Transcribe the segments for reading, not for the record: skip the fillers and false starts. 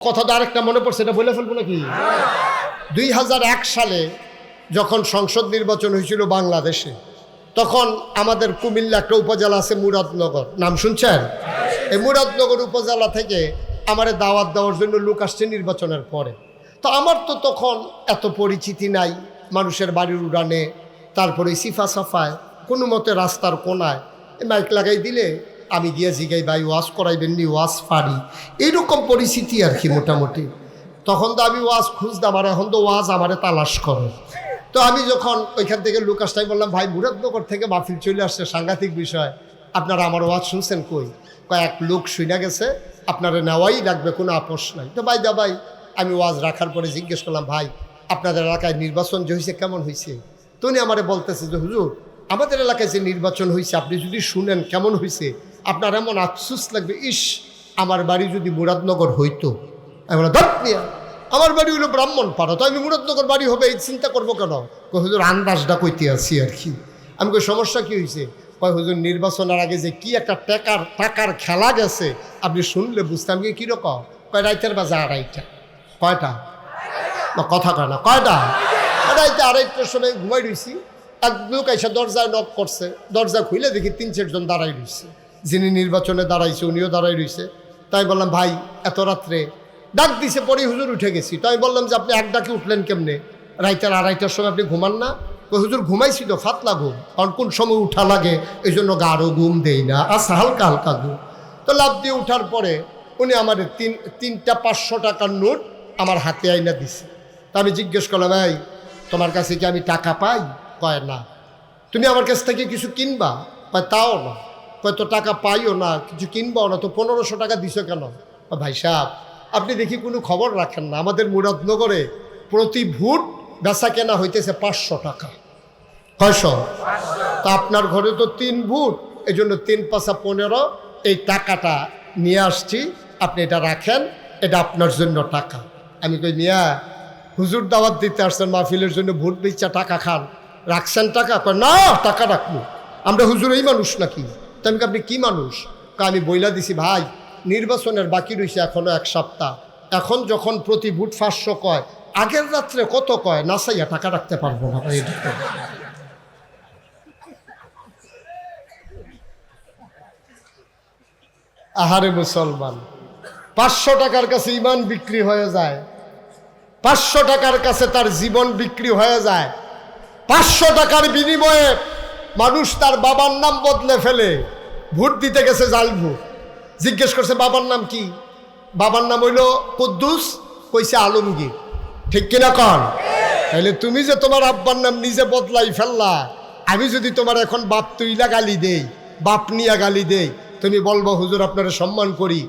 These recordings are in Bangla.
কথা তো আরেকটা মনে পড়ছে, এটা বলে ফেলবো নাকি? 2001 সালে যখন সংসদ নির্বাচন হয়েছিল বাংলাদেশে, তখন আমাদের কুমিল্লা একটা উপজেলা আছে মুরাদনগর, নাম শুনছেন? এই মুরাদনগর উপজেলা থেকে আমারে দাওয়াত দেওয়ার জন্য লোক আসছে নির্বাচনের পরে। তো আমার তো তখন এত পরিচিতি নাই মানুষের বাড়ির উড়ানে, তারপরে সিফা সাফায় কোনো মতে রাস্তার কোনায় মাইক লাগাই দিলে আমি গিয়ে জিগাই ভাই ওয়াজ করাইবেন নি, ওয়াজ পারি, এইরকম পরিস্থিতি আর কি মোটামুটি। তখন তো আমি ওয়াজ খুঁজতাম, আর এখন তো ওয়াজ আমারে তালাশ করে। তো আমি যখন ওইখান থেকে লোক আসতে বললাম ভাই মুরাদনগর থেকে মাহফিল চলে আসছে, সাংঘাতিক বিষয়, আপনারা আমার ওয়াজ শুনছেন কই? কয়েক লোক শুনে গেছে, আপনারা নেওয়াই লাগবে, কোনো আপোষ নাই। তো ভাই দা ভাই আমি ওয়াজ রাখার পরে জিজ্ঞেস করলাম ভাই আপনাদের এলাকায় নির্বাচন যে হয়েছে কেমন হয়েছে? তো উনি আমারে বলতেছে যে হুজুর আমাদের এলাকায় যে নির্বাচন হয়েছে আপনি যদি শুনেন কেমন হয়েছে আপনার এমন আফসোস লাগবে, ইস আমার বাড়ি যদি মুরাদনগর হইতো। আমি বললাম ধর মিয়া, আমার বাড়ি হইলো ব্রাহ্মণপাড়া, তো আমি মুরাদনগর বাড়ি হবে এই চিন্তা করবো কেন? কই হুজুর আন্দাজটা কইতে আছি আর কি। আমি কই সমস্যা কি হয়েছে? কয় হুজুর নির্বাচনের আগে যে কি একটা টাকার খেলা গেছে আপনি শুনলে বুঝতাম কি কীরকম। কয় রাইতের বাজে 2:30। কয়টা? না কথা কয় না, কয়টা? রাইতে 2:30টার সময় ঘুমাই রয়েছি, এক লোক এসে দরজায় নক করছে, দরজা খুলে দেখি 3-4 জন দাঁড়াই রয়েছে, যিনি নির্বাচনে দাঁড়াইছে উনিও দাঁড়াই রয়েছে। তাই বললাম ভাই এত রাত্রে ডাক দিছে, পরে হুজুর উঠে গেছি। তাই বললাম যে আপনি এক ডাকে উঠলেন কেমনে? রাইতের 2:30টার সময় আপনি ঘুমান না? হুজুর ঘুমাইছি তো, ফাতলা ঘুম, কারণ কোন সময় উঠা লাগে এই জন্য গাঢ় ঘুম দেই না, আচ্ছা হালকা হালকা ঘুম। তো লাভ দিয়ে উঠার পরে উনি আমার তিনটা 500 টাকার নোট আমার হাতে আইনা দিছে। তা আমি জিজ্ঞেস করলাম ভাই তোমার কাছে কি আমি টাকা পাই? কয় না। তুমি আমার কাছ থেকে কিছু কিনবা? কয় তাও না। কয় তো টাকা পাইও না, কিছু কিনবাও না, তো 1500 টাকা দিছো কেন? ভাই সাহেব আপনি দেখি কোনো খবর রাখেন না, আমাদের মুরাদনগরে প্রতি ভোট বেচা কেনা হইতেছে 500 টাকা। কয়শো? তা আপনার ঘরে তো 3 ভোট, এই জন্য 3×5=15, এই টাকাটা নিয়ে আসছি, আপনি এটা রাখেন, এটা আপনার জন্য টাকা। আমি কই মিয়া হুজুর দাওয়াত দিতে আসছেন মাহফিলের জন্য, ভোট বেচা টাকা খান, রাখছেন টাকা? কয় না টাকা রাখবো, আমরা হুজুর এই মানুষ নাকি? তো আমি আপনি কি মানুষ? আমি বইলা দিছি ভাই নির্বাচনের বাকি রয়েছে এখনো 1 সপ্তাহ, এখন যখন প্রতি ভোট 500 কয়, আগের রাত্রে কত কয় নাসাইয়া টাকা রাখতে পারবো না ভাই। আহারে মুসলমান, 500 টাকার কাছে ইমান বিক্রি হয়ে যায়, 500 টাকার কাছে তার জীবন বিক্রি হয়ে যায়। 500 টাকার বিনিময়ে মানুষ তার বাবার নাম বদলে ফেলে, ভোট দিতে গেছে জাল ভোট। জিজ্ঞেস করছে বাবার নাম কি? বাবার নাম হইল কুদ্দুস, কইছে আলমগীর। ঠিক কিনা কন? তাহলে তুমি যে তোমার আব্বার নাম নিজে বদলাই ফেললা, আমি যদি তোমার এখন বাপ তুইলা গালি দেই, বাপ নিয়া গালি দেই, তুমি বলবো হুজুর আপনারা সম্মান করি,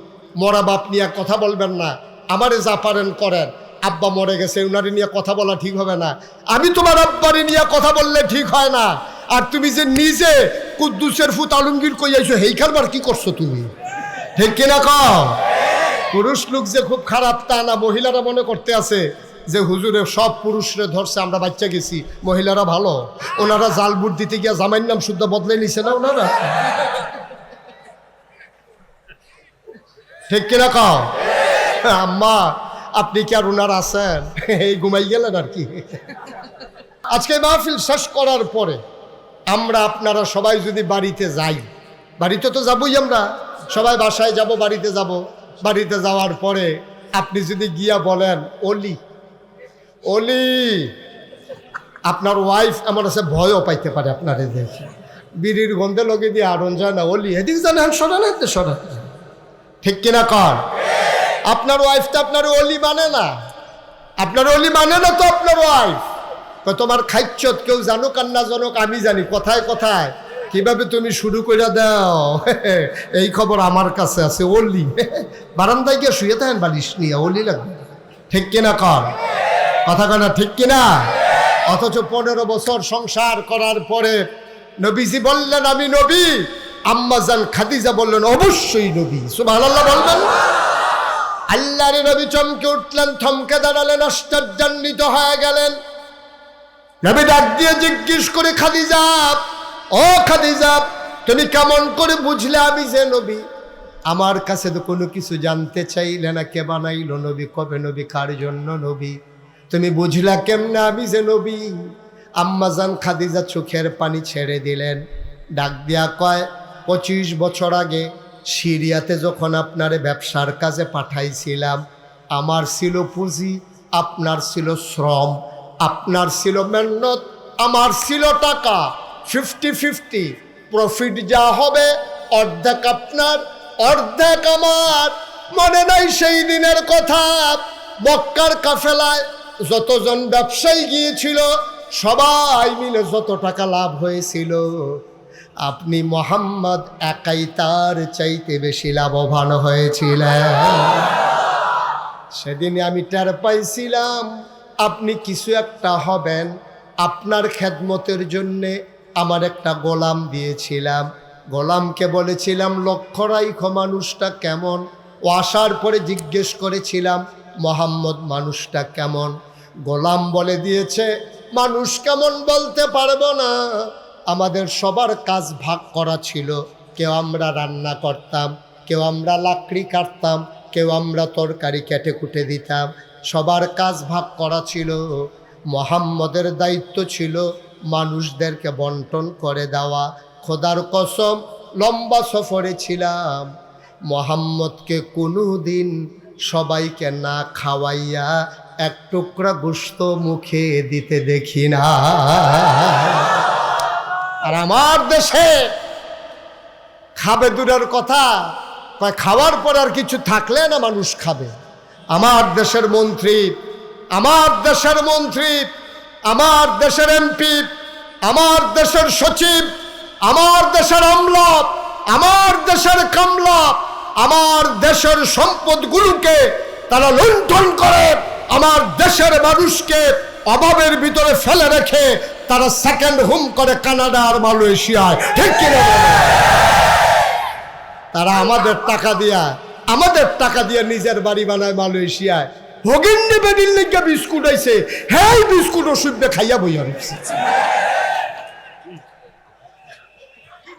মরা বাপ নিয়ে কথা বলবেন না, আমারে যা পারেন করেন, আব্বা মরে গেছে উনারে নিয়ে কথা বলা ঠিক হবে না, আমি তোমার আব্বারে নিয়ে কথা বললে ঠিক হয় না। আর তুমি যে নিজে কুদ্দুসের ফুত আলমগীর কই আইছো, হেইখানবার কি করছো তুমি? ঠিক কিনা কও? পুরুষ লোক যে খুব খারাপ তা না, মহিলারা মনে করতে আছে যে হুজুরে সব পুরুষরে ধরছে আমরা বাচ্চা গেছি, মহিলারা ভালো, ওনারা জাল বুট দিতে গিয়া জামাইয়ের নাম শুদ্ধ বদলে নিছে না ওনারা। ঠিক কিনা কও? আম্মা আপনি কি আর ওনার আছেন? এই ঘুমাই গেলেন আর কি। আজকে মাহফিল শেষ করার পরে আমরা আপনারা সবাই যদি বাড়িতে যাই, বাড়িতে তো যাবই, আমরা সবাই বাসায় যাব, বাড়িতে যাব, বাড়িতে যাওয়ার পরে আপনি যদি গিয়া বলেন অলি অলি, আপনার ওয়াইফ আমার কাছে ভয়ও পাইতে পারে আপনারে দেখে, বিড়ির গন্ধে লগে দিয়ে আরন যায় না, অলি এদিক জানেন সরান সরান। ঠিক কিনা কর? আপনার ওয়াইফ তো আপনার অলি মানে না, আপনার অলি মানে না তো আপনার ওয়াইফ। তোমার খাইচ্ছত কেউ জানুক আর না জানুক আমি জানি, কথায় কথায় কিভাবে তুমি শুরু করে দাও, এই খবর আমার কাছে আছে, অলি বারান্দায় গিয়ে শুয়ে থাকেন বালিশ নিয়ে, অলি লাগবে। ঠিক কিনা কর? কথা কয় না ঠিক কিনা? অথচ 15 বছর সংসার করার পরে নবীজি বললেন আমি নবী, আম্মাজান খাদিজা বললেন অবশ্যই নবী। সুবহানাল্লাহ বলবেন। আল্লাহর নবী চমকে উঠলেন, থমকে দাঁড়ালেন, আশ্চর্যান্বিত হয়ে গেলেন। নবী ডাক দিয়ে জিজ্ঞেস করে খাদিজা, ও খাদিজা তুমি কেমন করে বুঝলে আমি যে নবী? আমার কাছে তো কোনো কিছু জানতে চাইলে না, কে বানাইলো নবী, কবে নবী, কার জন্য নবী, তুমি বুঝলা কেমনে আমি যে নবী? আম্মাজান খাদিজা চোখের পানি ছেড়ে দিলেন, ডাক দিয়া কয় 25 বছর আগে সিরিয়াতে যখন আপনারে ব্যবসার কাজে পাঠাইছিলাম, আমার ছিল পুঁজি, আপনার ছিল শ্রম, আপনার ছিল মেহনত, আমার ছিল টাকা। 50-50 প্রফিট যা হবে অর্ধেক আপনার, অর্ধেক আমার। মনে নাই সেই দিনের কথা? মক্কার কাফেলায় যতজন ব্যবসায়ী গিয়েছিল সবাই মিলে যত টাকা লাভ হয়েছিল, আপনি মোহাম্মদ একাই তার চাইতে বেশি লাভবান হয়েছিলেন। সেদিন আমি টের পাইছিলাম আপনি কিছু একটা হবেন। আপনার খেদমতের জন্যে আমার একটা গোলাম দিয়েছিলাম, গোলামকে বলেছিলাম লক্ষ্য রাইখো মানুষটা কেমন। ও আসার পরে জিজ্ঞেস করেছিলাম মোহাম্মদ মানুষটা কেমন। গোলাম বলে দিয়েছে মানুষ কেমন বলতে পারবো না, আমাদের সবার কাজ ভাগ করা ছিল। কেউ আমরা রান্না করতাম, কেউ আমরা লাকড়ি কাটতাম, কেউ আমরা তরকারি কেটে কুটে দিতাম, সবার কাজ ভাগ করা ছিল। মোহাম্মদের দায়িত্ব ছিল মানুষদেরকে বন্টন করে দেওয়া। খোদার কসম লম্বা সফরে ছিলাম, মোহাম্মদকে কোনো দিন সবাইকে না খাওয়াইয়া এক টুকরা গোশত মুখে দিতে দেখি না। আর আমার দেশে খাবে দূরের কথা, খাওয়ার পর আর কিছু থাকলে না মানুষ খাবে। আমার দেশের মন্ত্রী, আমার দেশের মন্ত্রী, আমার দেশের এমপি, আমার দেশের সচিব, আমার দেশের আমলা, আমার দেশের কামলা, আমার দেশের সম্পদগুলোকে তারা লুণ্ঠন করে আমার দেশের মানুষকে অভাবের ভিতরে ফেলে রেখে তারা সেকেন্ড হোম করে কানাডা আর মালয়েশিয়ায়। ঠিক কিনা? তারা আমাদের টাকা দিয়া নিজের বাড়ি বানায় মালয়েশিয়ায়। ভগিন্নি বেডির লিগে বিস্কুট আইছে, হ্যাঁ বিস্কুট ওষুধ খাইয়া বইয়া রয়েছে।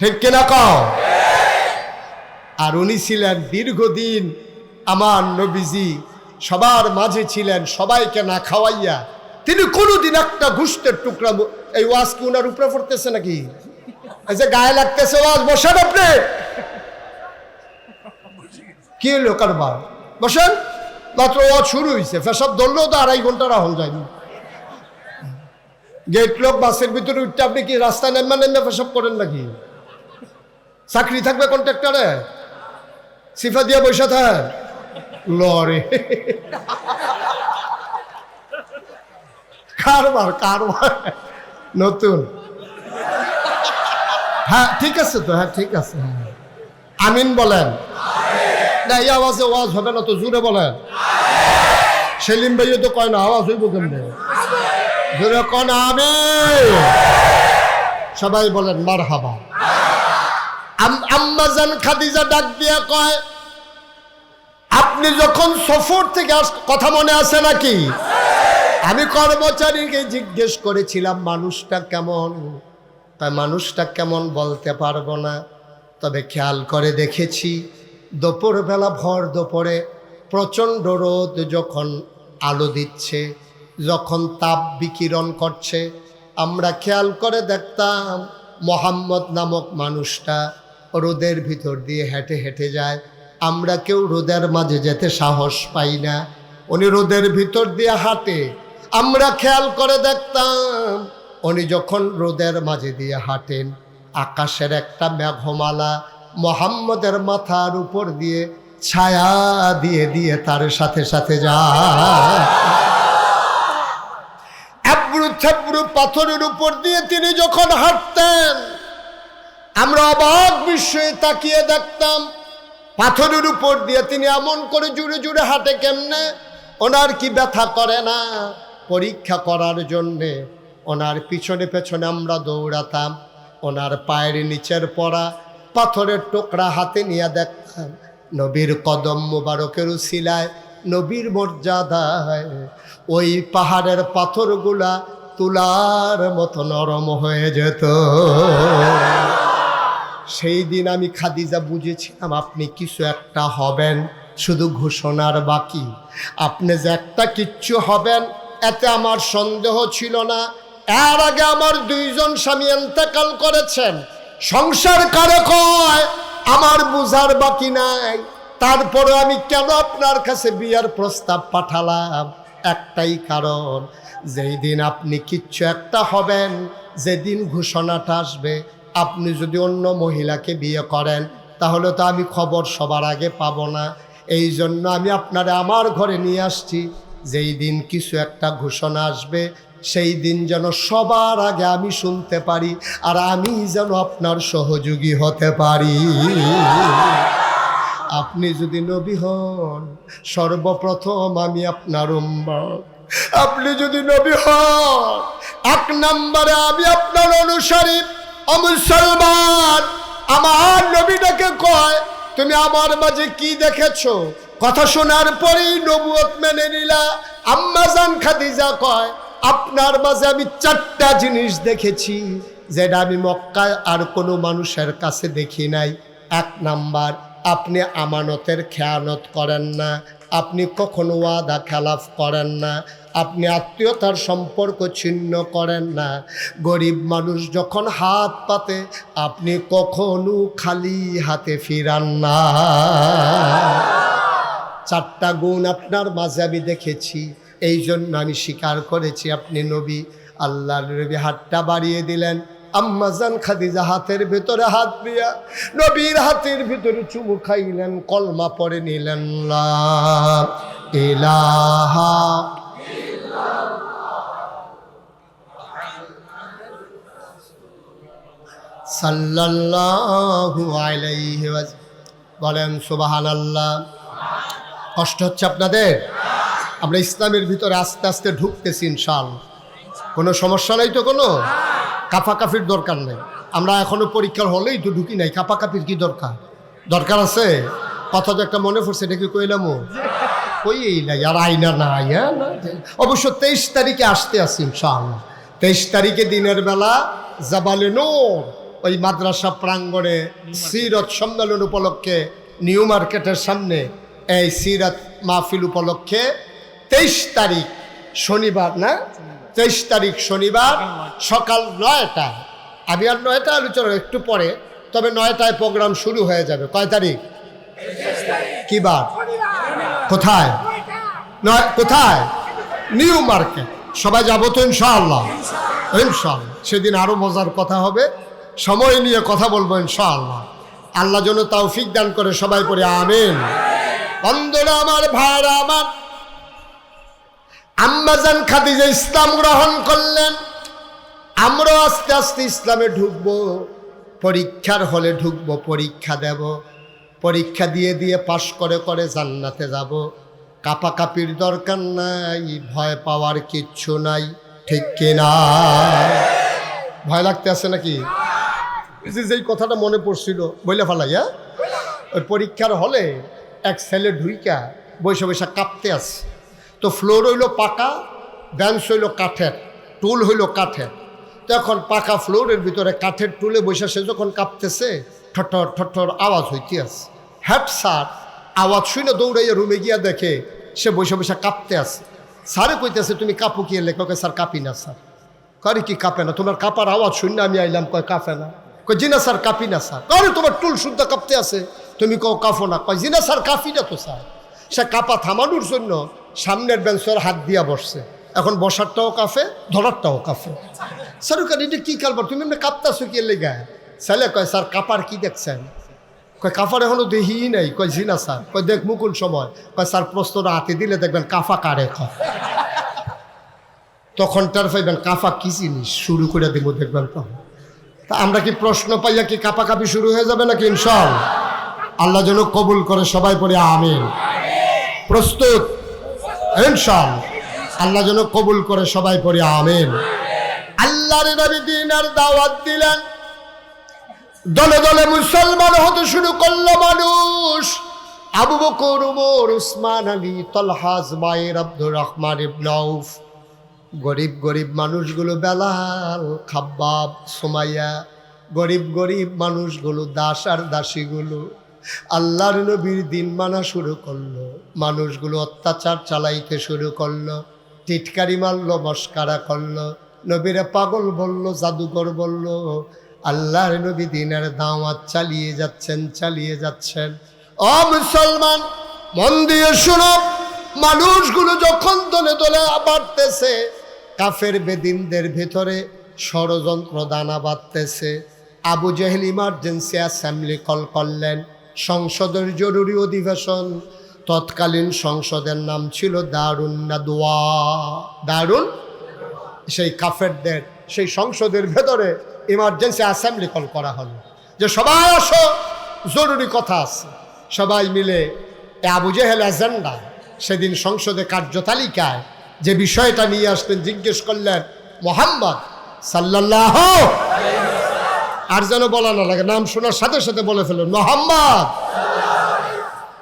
ঠিক কিনা কও? আর উনি ছিলেন দীর্ঘদিন আমার নবীজি সবার মাঝে ছিলেন, সবাইকে না খাওয়াইয়া তিনি কোনোদিন একটা গোশতের টুকরা। এই ওয়াজ কি উনার উপরে পড়তেছে নাকি? এই যে গায়ে লাগতেছে ওয়াজ, বসেন আপনি। কি হলো কারবার? বসেন, মাত্র ওয়াজ শুরু হয়েছে, পেশাব ধরলেও তো 2.5 ঘন্টা রাখুন যায়নি। গেট লোক বাসের ভিতরে উঠতে আপনি কি রাস্তায় নেমে পেশাব করেন নাকি? চাকরি থাকবে কন্ট্রাক্টরে, সিফা দিয়া বসে থাক লরে। কারবার নতুন। হ্যাঁ ঠিক আছে তো, হ্যাঁ ঠিক আছে, আমিন বলেন না। এই আওয়াজে ওয়াজ হবে না তো, জোরে বলেন। সেলিম ভাইও তো কয় না, আওয়াজ হইব কেমনে? জোরে কন আমিন। সবাই বলেন মারহাবা। আম্মাজান খাদিজা ডাক দিয়া কয় আপনি যখন সফর থেকে কথা মনে আছে নাকি? আমি কর্মচারীকে জিজ্ঞেস করেছিলাম মানুষটা কেমন, তাই মানুষটা কেমন বলতে পারবো না, তবে খেয়াল করে দেখেছি দুপুরবেলা ভর দুপুরে প্রচণ্ড রোদ যখন আলো দিচ্ছে, যখন তাপ বিকিরণ করছে, আমরা খেয়াল করে দেখতাম মোহাম্মদ নামক মানুষটা রোদের ভিতর দিয়ে হেঁটে হেঁটে যায়। আমরা কেউ রোদের মাঝে যেতে সাহস পাই না, উনি রোদের ভিতর দিয়ে হাঁটে। আমরা খেয়াল করে দেখতাম উনি যখন রোদের মাঝে দিয়ে হাঁটেন, আকাশের একটা মেঘমালা মোহাম্মদের মাথার উপর দিয়ে ছায়া দিয়ে দিয়ে তার সাথে সাথে যায়। এবড়ু থেবড়ু পাথরের উপর দিয়ে তিনি যখন হাঁটতেন, আমরা অবাক বিস্ময়ে তাকিয়ে দেখতাম পাথরের উপর দিয়ে তিনি এমন করে জুড়ে জুড়ে হাঁটে কেমনে? ওনার কি ব্যথা করে না? পরীক্ষা করার জন্যে ওনার পিছনে পেছনে আমরা দৌড়াতাম। ওনার পায়ের নিচের পড়া পাথরের টুকরা হাতে নিয়ে দেখতাম নবীর কদম মুবারকের উসিলায়, নবীর মর্যাদায় ওই পাহাড়ের পাথরগুলা তুলার মতো নরম হয়ে যেত। সেই দিন আমি খাদিজা বুঝেছিলাম আপনি কিছু একটা হবেন, শুধু ঘোষণার বাকি। আপনি যে একটা কিচ্ছু হবেন এতে আমার সন্দেহ ছিল না। এর আগে আমার 2 জন স্বামী ইন্তেকাল করেছেন, সংসার কারে কয় আমার বুঝার বাকি নাই। তারপরে আমি কেন আপনার কাছে বিয়ার প্রস্তাব পাঠালাম? একটাই কারণ, যেই দিন আপনি কিচ্ছু একটা হবেন, যেদিন ঘোষণাটা আসবে, আপনি যদি অন্য মহিলাকে বিয়ে করেন তাহলে তো আমি খবর সবার আগে পাবো না। এই জন্য আমি আপনারা আমার ঘরে নিয়ে আসছি, যেই দিন কিছু একটা ঘোষণা আসবে সেই দিন যেন সবার আগে আমি শুনতে পারি, আর আমি যেন আপনার সহযোগী হতে পারি। আপনি যদি নবী হন সর্বপ্রথম আমি আপনার উম্মত। আপনি যদি নবী হন 1 নম্বরে আমি আপনার অনুসারী ও মুসলমান। আমার নবীটাকে কয় তুমি আমার মাঝে কি দেখেছো? কথা শোনার পরেই নবুয়ত মেনে নিলা। আম্মা জান খাদিজা কয় আপনার মাঝে আমি 4টা জিনিস দেখেছি যেটা আমি মক্কায় আর কোনো মানুষের কাছে দেখি নাই। 1 নাম্বার, আপনি আমানতের খেয়ানত করেন না, আপনি কখনো ওয়াদা খেলাফ করেন না, আপনি আত্মীয়তার সম্পর্ক ছিন্ন করেন না, গরিব মানুষ যখন হাত পাতে আপনি কখনো খালি হাতে ফিরান না। 4টা গুণ আপনার মাঝে আমি দেখেছি, এই জন্য আমি স্বীকার করেছি আপনি নবী। আল্লাহর নবী হাতটা বাড়িয়ে দিলেন, আম্মা জান খাদিজা হাতের ভিতরে হাত দিয়া নবীর হাতের ভিতরে চুমু খাইলেন, কলমা পড়ে নিলেন লা ইলাহা সাল্লাল্লাহু আলাইহি ওয়াসাল্লাম। বলেন সুবহানাল্লাহ। কষ্ট হচ্ছে আপনাদের? আমরা ইসলামের ভিতরে আস্তে আস্তে ঢুকতেছি ইনশাআল্লাহ। কোনো সমস্যা নাই তো? কোনো কাফাকাফির দরকার নেই। আমরা এখনো পরীক্ষার হলেই তো ঢুকি নাই, কাফাকাফির কি দরকার? দরকার আছে? কথা তো একটা মনে পড়ছে, এটা কি কইলাম? কইই নাই আর আইনা নাই। হ্যাঁ, অবশ্য 23 তারিখে আসতে আসি ইনশাআল্লাহ। 23 তারিখে দিনের বেলা জাবালে নূর ওই মাদ্রাসা প্রাঙ্গণে সিরত সম্মেলন উপলক্ষে নিউ মার্কেটের সামনে এই সিরাত মাহফিল উপলক্ষে 23 তারিখ শনিবার, না 23 তারিখ শনিবার সকাল 9টায়, আমি আর 9টা আলোচনা একটু পরে, তবে 9টায় প্রোগ্রাম শুরু হয়ে যাবে। কয় তারিখ? কি বার? কোথায়? কোথায়? New market. সবাই যাবো তো ইনশাআল্লাহ? ইনশাআল্লাহ। সেদিন আরো মজার কথা হবে, সময় নিয়ে কথা বলবো ইনশাআল্লাহ। আল্লাহ যেন তৌফিক দান করে, সবাই পড়ে আমিন। বন্ধুরা আমার, ভাইরা আমার, আম্মা জান খাদিজা ইসলাম গ্রহণ করলেন। আমরা আস্তে আস্তে ইসলামে ঢুকবো, পরীক্ষার হলে ঢুকবো, পরীক্ষা দেব, পরীক্ষা দিয়ে দিয়ে পাশ করে করে জান্নাতে যাব। কাপাকাপির দরকার নাই, ভয় পাওয়ার কিচ্ছু নাই, ঠিক কিনা? ভয় লাগতে আছে নাকি? যেই কথাটা মনে পড়ছিল বইলে ফেলাই। হ্যাঁ, ওই পরীক্ষার হলে এক ছেলে ঢুইকা বৈশা বৈশা কাঁপতে আছে। তো ফ্লোর হইল পাকা, বেঞ্চ হইল কাঠের, টুল হইল কাঠের। তখন পাকা ফ্লোরের ভিতরে কাঠের টুলে বৈশা সে যখন কাঁপতেছে, ঠটর ঠটর আওয়াজ হইতে আছে। হেড স্যার আওয়াজ শুনে দৌড়াইয়া রুমে গিয়া দেখে সে বৈশা বৈশা কাঁপতে আছে। স্যারে কইতেছে তুমি কাঁপো কি? লেখকে স্যার কাঁপি না স্যার। করে কি কাঁপে না? তোমার কাঁপার আওয়াজ শুনে আমি আইলাম। কয় কাঁপে না? কয় জি না স্যার কাঁপি না স্যার। আরে তোমার টুল শুদ্ধ কাঁপতে আছে, তুমি কও কাঁপো না? কয় জি না স্যার কাঁপি না তো স্যার। সে কাঁপা থামানোর জন্য সামনের বেঞ্চের হাত দিয়া বসছে। এখন বসারটাও কাঁপে, ধরারটাও কাঁপে। স্যার এটা কি কারবার? তুমি এমনি কাঁপতাছো কি লেগে? ছেলে কয় স্যার কাঁপার কি দেখছেন? কয় কাঁপার এখনো দেখি নাই। কয় জি না স্যার। কয় দেখ মুকুল সময়। কয় স্যার প্রশ্নটা হাতে দিলে দেখবেন কাঁফা কারে খায়। তখন টার পাইবেন কাঁফা কি জিনিস, শুরু করে দিব দেখবেন তখন। তা আমরা কি প্রশ্ন পাইয়া কি কাঁপাকাঁপি শুরু হয়ে যাবে নাকি? ইনশাআল্লাহ। আল্লাহ যেন কবুল করে, সবাই পড়ে আমিন। প্রস্তুত? ইনশাআল্লাহ। আল্লাহ যেন কবুল করে, সবাই পড়ে আমিন। আল্লাহর নবী দ্বীনের দাওয়াত দিলেন, দলে দলে মুসলমান হতে শুরু করলো মানুষ। আবু বকর, উমর, উসমান, আলী, তালহা, জুবাইর, আব্দুর রহমান ইবনে আউফ, গরিব গরিব মানুষগুলো বেলাল, খাব্বাব, সুমাইয়া, গরিব গরিব মানুষগুলো, দাস আর দাসীগুলো আল্লাহর নবীর দিন মানা শুরু করলো। মানুষগুলো অত্যাচার চালাইতে শুরু করলো, টিটকারি মারলো, মস্কারা করলো, নবীরে পাগল বলল, জাদুকর বলল। আল্লাহর নবী দিনের দাওয়াত চালিয়ে যাচ্ছেন। ও মুসলমান, মন দিয়ে শুনো, মানুষগুলো যখন দলে দলে বাড়তেছে, কাফের বেদিনদের ভিতরে ষড়যন্ত্র দানা বাঁধতেছে। Abu Jahl emergency assembly call করলেন, সংসদের জরুরি অধিবেশন। তৎকালীন সংসদের নাম ছিল দারুন নাদওয়া। দারুন, সেই কাফেরদের সেই সংসদের ভেতরে ইমার্জেন্সি অ্যাসেম্বলি কল করা হলো যে সবাই আসো, জরুরি কথা আছে। সবাই মিলে আবু জেহেল এজেন্ডা সেদিন সংসদে কার্যতালিকায় যে বিষয়টা নিয়ে আসতেন জিজ্ঞেস করলেন, মুহাম্মদ সাল্লাল্লাহু, আর যেন বলা না লাগে, নাম শোনার সাথে সাথে বলে ফেলুন মুহাম্মদ।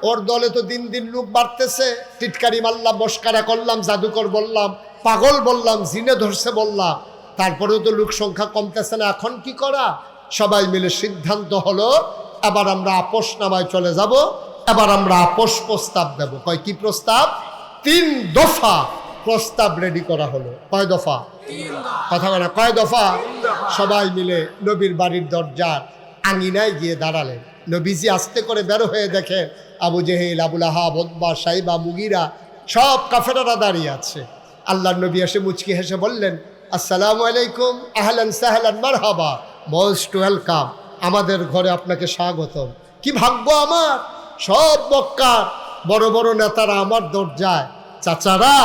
ওর দলে তো দিন দিন লোক বাড়তেছে, টিটকারি মারলাম, মস্কারা করলাম, জাদুকর বললাম, পাগল বললাম, জিনে ধরছে বললাম, তারপরেও তো লোক সংখ্যা কমতেছে না। এখন কি করা? সবাই মিলে সিদ্ধান্ত হলো, এবার আমরা আপোষ নামায় চলে যাব, এবার আমরা আপোষ প্রস্তাব দেব। কয় কি প্রস্তাব? 3 দফা প্রস্তাব রেডি করা হলো। কয় দফা? কথা বলে কয় দফা? সবাই মিলে নবীর বাড়ির দরজার আঙিনায় গিয়ে দাঁড়ালেন। নবীজি আস্তে করে বের হয়ে দেখে আবু জেহেল, আবুল আহাব, উতবা, সাইবা, মুগিরা সব কাফেররা দাঁড়িয়ে আছে। আল্লাহর নবী এসে মুচকি হেসে বললেন, আসসালামু আলাইকুম, আহলান সাহলান, মারহাবা, মোস্ট ওয়েলকাম, আমাদের ঘরে আপনাকে স্বাগতম। কি ভাগ্য আমার, সব মক্কার বড় বড় নেতারা আমার দরজায়। চাচারা,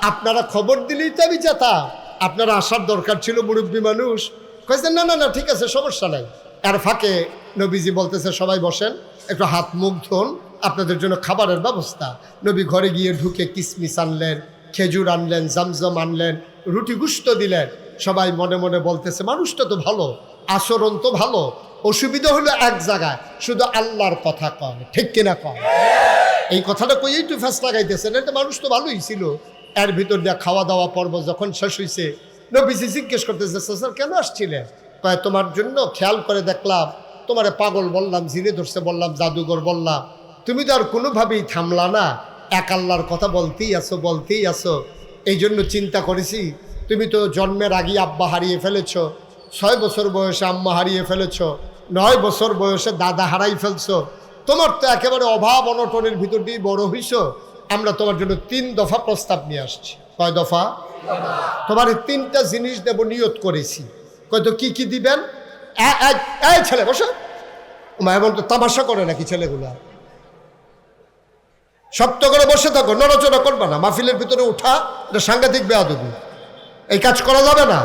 আপনারা খবর দিলেই তো আমি যেতাম, আপনারা আসার দরকার ছিল, মুরব্বী মানুষ। কয়েছেন না না না, ঠিক আছে, সমস্যা নাই। এর ফাঁকে নবীজি বলতেছে, সবাই বসেন, একটু হাত মুখ ধুন, আপনাদের জন্য খাবারের ব্যবস্থা। নবী ঘরে গিয়ে ঢুকে কিসমিস আনলেন, খেজুর আনলেন, জামজম আনলেন, রুটি গুস্ত দিলেন। সবাই মনে মনে বলতেছে, মানুষটা তো ভালো, আচরণ তো ভালো, অসুবিধা হলো এক জায়গায়, শুধু আল্লাহর কথা কয়, ঠিক কিনা কয়? এই কথাটা কইয়েই তো ফ্যাস লাগাইতেছেন, এটা মানুষ তো ভালোই ছিল। এর ভিতর দিয়ে খাওয়া দাওয়া পর্ব যখন শেষ হয়েছে, নবীজি জিজ্ঞেস করতেছে, স্যার কেন আসছিলেন? কয়, তোমার জন্য খেয়াল করে দেখলাম, তোমারে পাগল বললাম, জিনে ধরছে বললাম, জাদুঘর বললাম, তুমি তো আর কোনোভাবেই থামলা না, এক আল্লাহর কথা বলতেই আসো। এই জন্য চিন্তা করেছি, তুমি তো জন্মের আগেই আব্বা হারিয়ে ফেলেছ, 6 বছর বয়সে আম্মা হারিয়ে ফেলেছ, 9 বছর বয়সে দাদা হারাই ফেলছো, তোমার তো একেবারে অভাব অনটনের ভিতর দিয়ে বড় হইছ। আমরা তোমার জন্য 3 দফা প্রস্তাব নিয়ে আসছি। কয় দফা? তোমার 3টা জিনিস দেব নিয়ত করেছি। কয়তো কি কি দিবেন? এই ছেলে বসো, এমন তো তামাশা করে নাকি ছেলেগুলা? শক্ত করে বসে থাকো, নড়াচড়া করবে না, মাহফিলের ভিতরে উঠা, এটা সাংঘাতিক বেয়াদবি, এই কাজ করা যাবে না।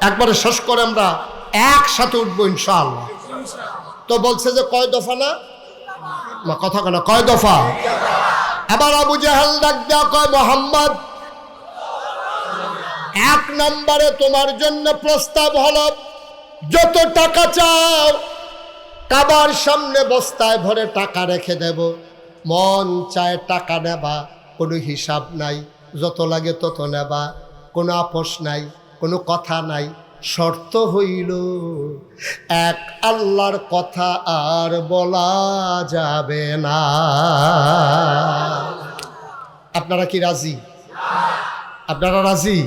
একবারে শেষ করে আমরা একসাথে উঠবো ইনশাআল্লাহ। তো বলছে যে কয় দফা না, কথা কেন, কয় দফা? আবার আবু জাহেল ডাক দেওয়া, কয় মুহাম্মদ, 1 নম্বরে তোমার জন্য প্রস্তাব হলো, যত টাকা চাও কাবার সামনে বস্তায় ভরে টাকা রেখে দেব, মন চায় টাকা নেবা, কোনো হিসাব নাই, যত লাগে তত নেবা, কোনো আপোষ নাই, কোনো কথা নাই। শর্ত হইল, এক আল্লাহর কথা আর বলা যাবে না। আপনারা কি রাজি? আপনারা রাজি?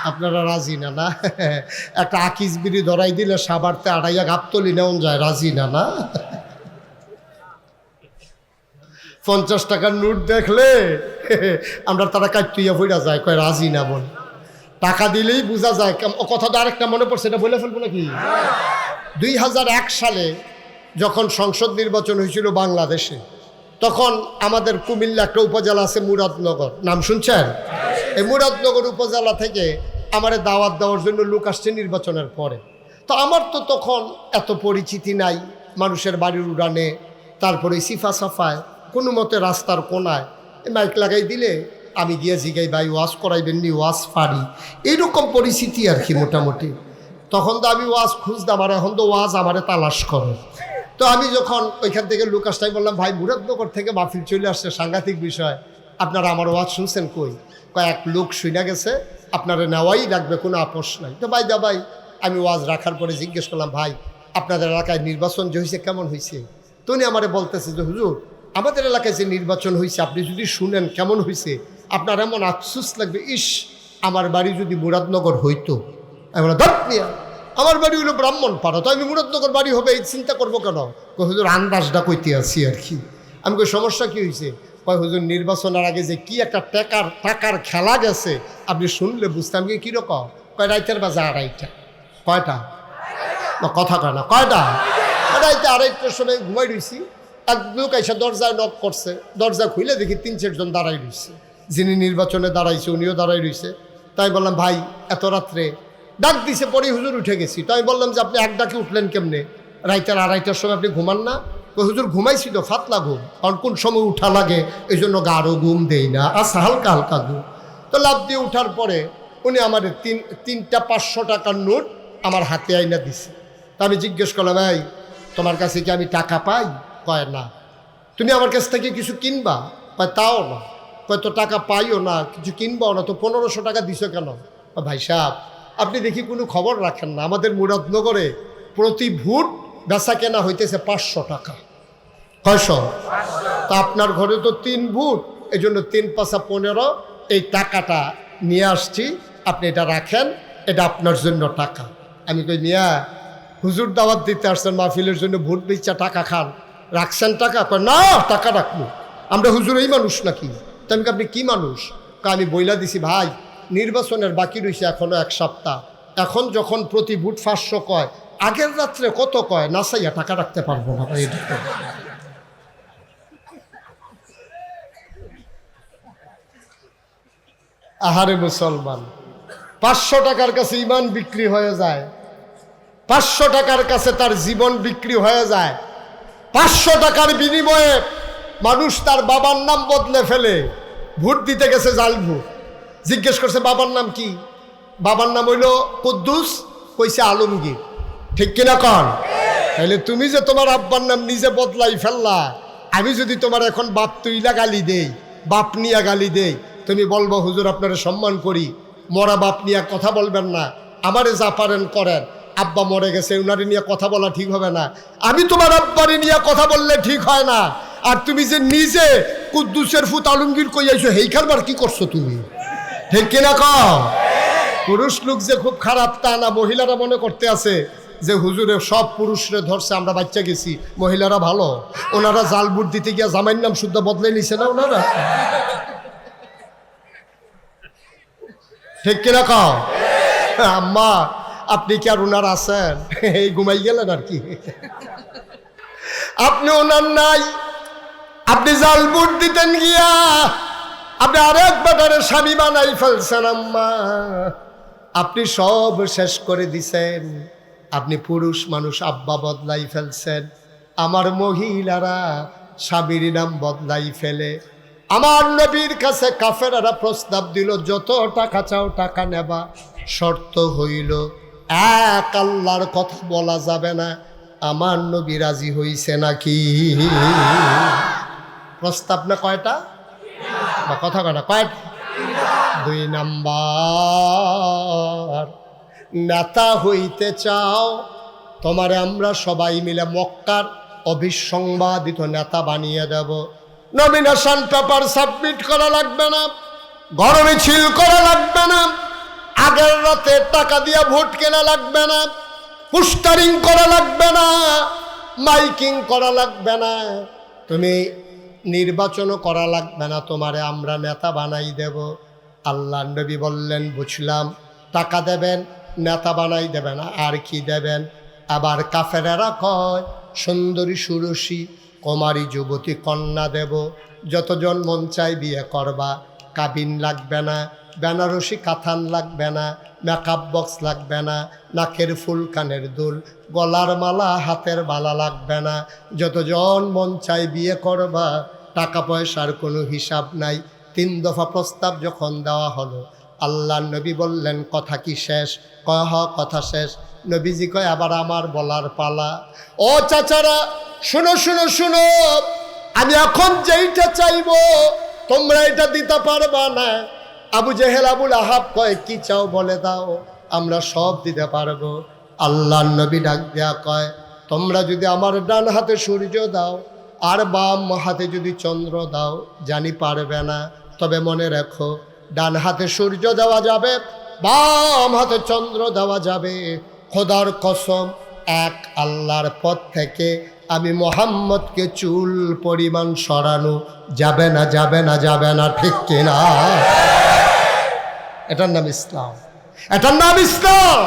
আপনারা রাজি না? না, একটা আকিস বিড়ি ধরাই দিলে সাবারতে 2.5 গাবতলি নেওয়া যায়, রাজি না? না, 50 টাকার নোট দেখলে আমরা তারা কাটুইয়া ফিরা যায়, কয় রাজি না বল। টাকা দিলেই বোঝা যায়। কথা তো আরেকটা মনে পড়ছে, এটা বলে ফেলবো নাকি? 2001 সালে যখন সংসদ নির্বাচন হয়েছিল বাংলাদেশে, তখন আমাদের কুমিল্লা একটা উপজেলা আছে মুরাদনগর, নাম শুনছেন? এই মুরাদনগর উপজেলা থেকে আমারে দাওয়াত দেওয়ার জন্য লোক আসছে নির্বাচনের পরে। তো আমার তো তখন এত পরিচিতি নাই, মানুষের বাড়ির উড়ানে, তারপরে সিফা সাফায়, কোনো মতে রাস্তার কোনায় মাইক লাগাই দিলে আমি গিয়ে জিগাই, ভাই ওয়াজ করাইবেন নি? ওয়াজ পারি, এইরকম পরিস্থিতি আর কি মোটামুটি। তখন তো আমি ওয়াজ খুঁজতাম, আর এখন তো ওয়াজ আমারে তালাশ করে। তো আমি যখন ওইখান থেকে লোক আসতাই বললাম, ভাই মুরাদনগর থেকে মাহফিল চলে আসছে, সাংঘাতিক বিষয়, আপনারা আমার ওয়াজ শুনছেন? কই, কয়েক লোক শুনে গেছে, আপনারা নেওয়াই লাগবে, কোনো আপোষ নাই। তো ভাই আমি ওয়াজ রাখার পরে জিজ্ঞেস করলাম, ভাই আপনাদের এলাকায় নির্বাচন যে হয়েছে কেমন হয়েছে? তো উনি আমারে বলতেছে যে হুজুর, আমাদের এলাকায় যে নির্বাচন হয়েছে আপনি যদি শুনেন কেমন হয়েছে, আপনার এমন আফসোস লাগবে, ইস আমার বাড়ি যদি মুরাদনগর হইতো। আমি বললাম ধর মিয়া, আমার বাড়ি হলো ব্রাহ্মণপাড়া, তো আমি মুরাদনগর বাড়ি হবে এই চিন্তা করবো কেন? হুজুর আন্দাজটা কইতে আছি আর কি। আমি কই সমস্যা কী হয়েছে? কয় হুজুর নির্বাচনের আগে যে কি একটা টাকার খেলা গেছে আপনি শুনলে বুঝতাম কি কীরকম। কয় রাইতের বাজে 2:30। কয়টা? না কথা কয় না, কয়টা? রাইতে 2:30টার সময় ঘুমাই রয়েছি, এক লোক এসে দরজায় নক করছে, দরজা খুলে দেখি 3-4 জন দাঁড়াই রয়েছে। যিনি নির্বাচনে দাঁড়াইছে উনিও দাঁড়াই রয়েছে। তাই বললাম ভাই এত রাত্রে ডাক দিছে, পরে হুজুর উঠে গেছি। তাই বললাম যে আপনি এক ডাকে উঠলেন কেমনে? রাইতের 2:30টার সময় আপনি ঘুমান না? হুজুর ঘুমাইছি তো, ফাতলা ঘুম, কারণ কোন সময় উঠা লাগে এই জন্য গাঢ় ঘুম দেই না, আচ্ছা হালকা হালকা ঘুম। তো লাভ দিয়ে উঠার পরে উনি আমার 3টা 500 টাকার নোট আমার হাতে আইনা দিছে। তা আমি জিজ্ঞেস করলাম ভাই তোমার কাছে কি আমি টাকা পাই? কয় না। তুমি আমার কাছ থেকে কিছু কিনবা? কয় তাও না। কয় তো টাকা পাইও না, কিছু কিনবাও না, তো 1500 টাকা দিছো কেন? ভাই সাহেব আপনি দেখি কোনো খবর রাখেন না, আমাদের মুরাদনগরে প্রতি ভোট বেচা কেনা হইতেছে 500 টাকা। কয়শো? তা আপনার ঘরে তো 3 ভোট, এই জন্য 3×5=15, এই টাকাটা নিয়ে আসছি, আপনি এটা রাখেন, এটা আপনার জন্য টাকা। আমি কই মিয়া হুজুর দাওয়াত দিতে আসছেন, মাহফিলের জন্য ভোট দিচ্ছা টাকা খান, রাখছেন টাকা? কয় না টাকা রাখবো, আমরা হুজুর এই মানুষ নাকি? তো আমি আপনি কী মানুষ? আমি বইলা দিছি ভাই নির্বাচনের বাকি রয়েছে এখনো 1 সপ্তাহ, এখন যখন প্রতি ভোট 500 কয়, আগের রাত্রে কত কয় নাসাইয়া টাকা রাখতে পারবো না ভাই। আহারে মুসলমান, 500 টাকার কাছে ইমান বিক্রি হয়ে যায়, 500 টাকার কাছে তার জীবন বিক্রি হয়ে যায়। 500 টাকার বিনিময়ে মানুষ তার বাবার নাম বদলে ফেলে, ভোট দিতে গেছে জাল ভোট। জিজ্ঞেস করছে বাবার নাম কি? বাবার নাম হইল কুদ্দুস, কইছে আলমগীর। ঠিক কিনা কন? তাহলে তুমি যে তোমার আব্বার নাম নিজে বদলাই ফেললা, আমি যদি তোমার এখন বাপ তুইলা গালি দেই, বাপ নিয়া গালি দেই, তুমি বলবো হুজুর আপনারা সম্মান করি, মরা বাপ নিয়ে কথা বলবেন না, আমারে যা পারেন করেন, আব্বা মরে গেছে উনারে নিয়ে কথা বলা ঠিক হবে না, আমি তোমার আব্বারে নিয়ে কথা বললে ঠিক হয় না। আর তুমি যে নিজে কুদ্দুসের ফুত আলমগীর কইয়াইছো, হেইখানবার কি করছো তুমি? ঠিক কিনা কও? পুরুষ লোক যে খুব খারাপ তা না, মহিলারা মনে করতে আছে যে হুজুরে সব পুরুষরে ধরছে, আমরা বাচ্চা গেছি, মহিলারা ভালো। ওনারা জাল বুট দিতে গিয়া জামাইয়ের নাম শুদ্ধ বদলে নিছে না ওনারা? ঠিক কিনা কও? আম্মা আপনি কি আর ওনার আছেন? এই ঘুমাই গেলেন আর কি, আপনি ওনার নাই। আপনি জাল বুট দিতেন গিয়া আপনি আরেক বাটারে স্বামী বানাই ফেলছেন আম্মা, আপনি সব শেষ করে দিছেন। আপনি পুরুষ মানুষ আব্বা বদলাই ফেলছেন। আমার মহিলারা স্বামীর নাম বদলাই ফেলে। আমার নবীর কাছে কাফেরারা প্রস্তাব দিল, যত টাকা চাও টাকা নেবা, শর্ত হইল এক আল্লাহর কথা বলা যাবে না। আমার নবী রাজি হইছে নাকি? প্রস্তাব না কয়টা? বা কথা কয়টা? কয়টা? 2 নাম্বার, নেতা হইতে চাও, তোমারে আমরা সবাই মিলে মক্কার অবিসংবাদিত নেতা বানিয়ে দেব। নমিনেশন পেপার সাবমিট করা লাগবে না, গরমে মিছিল করা লাগবে না, আগের রাতে টাকা দিয়ে ভোট কেনা লাগবে না, পোস্টারিং করা লাগবে না, মাইকিং করা লাগবে না, তুমি নির্বাচনও করা লাগবে না, তোমারে আমরা নেতা বানাই দেব। আল্লাহ নবী বললেন বুঝলাম, টাকা দেবেন, নেতা বানাই দেবেন, আর কি দেবেন? আবার কাফেরেরা কয় সুন্দরী সুরসী কুমারী যুবতী কন্যা দেব, যতজন মন চাই বিয়ে করবা, কাবিন লাগবে না, বেনারসি কাথান লাগবে না, মেকআপ বক্স লাগবে না, নাকের ফুল কানের দুল, গলার মালা হাতের মালা লাগবে না, যতজন মন চাই বিয়ে করবা, টাকা পয়সার কোনো হিসাব নাই। 3 দফা প্রস্তাব যখন দেওয়া হলো, আল্লাহ নবী বললেন কথা কি শেষ? কয় হ কথা শেষ। নবীজি কয় আবার আমার বলার পালা। ও চাচারা শুনো শুনো শুনো, আমি এখন যেইটা চাইবো তোমরা এটা দিতে পারবা না। আবু জেহেল আবুল আহাব কয় কি চাও বলে দাও, আমরা সব দিতে পারবো। আল্লাহ নবী ডাক দেয়া কয় তোমরা যদি আমার ডান হাতে সূর্য দাও আর বাম হাতে যদি চন্দ্র দাও, জানি পারবে না। তবে মনে রাখো, ডান হাতে সূর্য দেওয়া যাবে, বাম হাতে চন্দ্র দেওয়া যাবে। খোদার কসম, এক আল্লাহর পথ থেকে আমি মোহাম্মদকে চুল পরিমাণ সরানো যাবে না, যাবে না, যাবে না। ঠিক কিনা? এটার নাম ইসলাম, এটার নাম ইসলাম।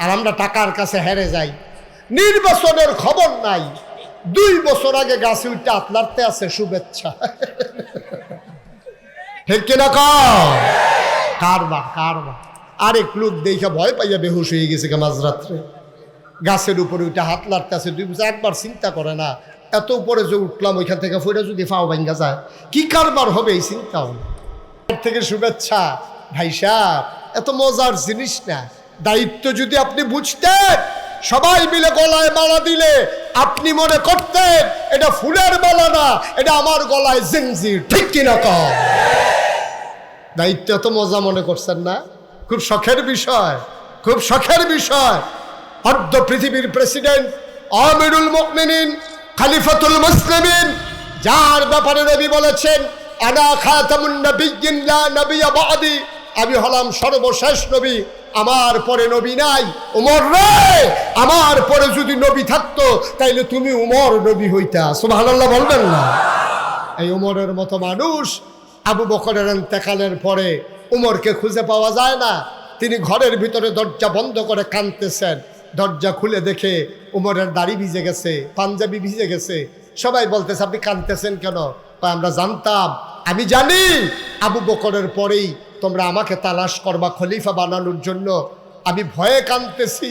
আর আমরা টাকার কাছে হেরে যাই। নির্বাচনের খবর নাই, 2 বছর আগে গাছে উঠতে আপনারতে আছে শুভেচ্ছা। ঠিক কিনা? কারবা কারবা। আরেক লোক দেখে ভয় পাইয়া বেহুশ হয়ে গেছে মাঝরাত্রে, গাছের উপরে উঠে হাত লাড়তে আছে। 2 বছর একবার চিন্তা করে না, এত উপরে যে উঠলাম ওইখান থেকে ফইরা যদি ফাও ভাঙ্গা যায়, কি কারবার হবে এই চিন্তাও থেকে। শুভেচ্ছা ভাই সাহেব, এত মজার জিনিস না। দায়িত্ব যদি আপনি বুঝতেন, সবাই মিলে গলায় মালা দিলে আপনি মনে করতেন এটা ফুলের মালা না, এটা আমার গলায় জিঞ্জির। ঠিক কিনা? দায়িত্ব এত মজা মনে করছেন না? খুব শখের বিষয়, খুব শখের বিষয়। অর্ধ পৃথিবীর প্রেসিডেন্ট, আমিরুল মুমিনিন, খলিফাতুল মুসলিমিন, যার ব্যাপারে নবী বলেছেন আনা খাতামুন নবিয়্যিন লা নবিয়্য বা'দি, আমি হলাম সর্বশেষ নবী, আমার পরে নবী নাই। উমর রে, আমার পরে যদি নবী থাকতো তাইলে তুমি উমর নবী হইতা। সুবহানাল্লাহ বলবেন না? এই উমরের মতো মানুষ। আবু বকরের ইন্তেকালের পরে উমরকে খুঁজে পাওয়া যায় না। তিনি ঘরের ভিতরে দরজা বন্ধ করে কাঁদতেছেন। দরজা খুলে দেখে উমরের দাড়ি ভিজে গেছে, পাঞ্জাবি ভিজে গেছে। সবাই বলতেছে আপনি কাঁদতেছেন কেন? আমরা জানতাম, আমি জানি আবু বকরের পরেই তোমরা আমাকে তালাশ করবা খলিফা বানানোর জন্য। আমি ভয়ে কাঁদতেছি।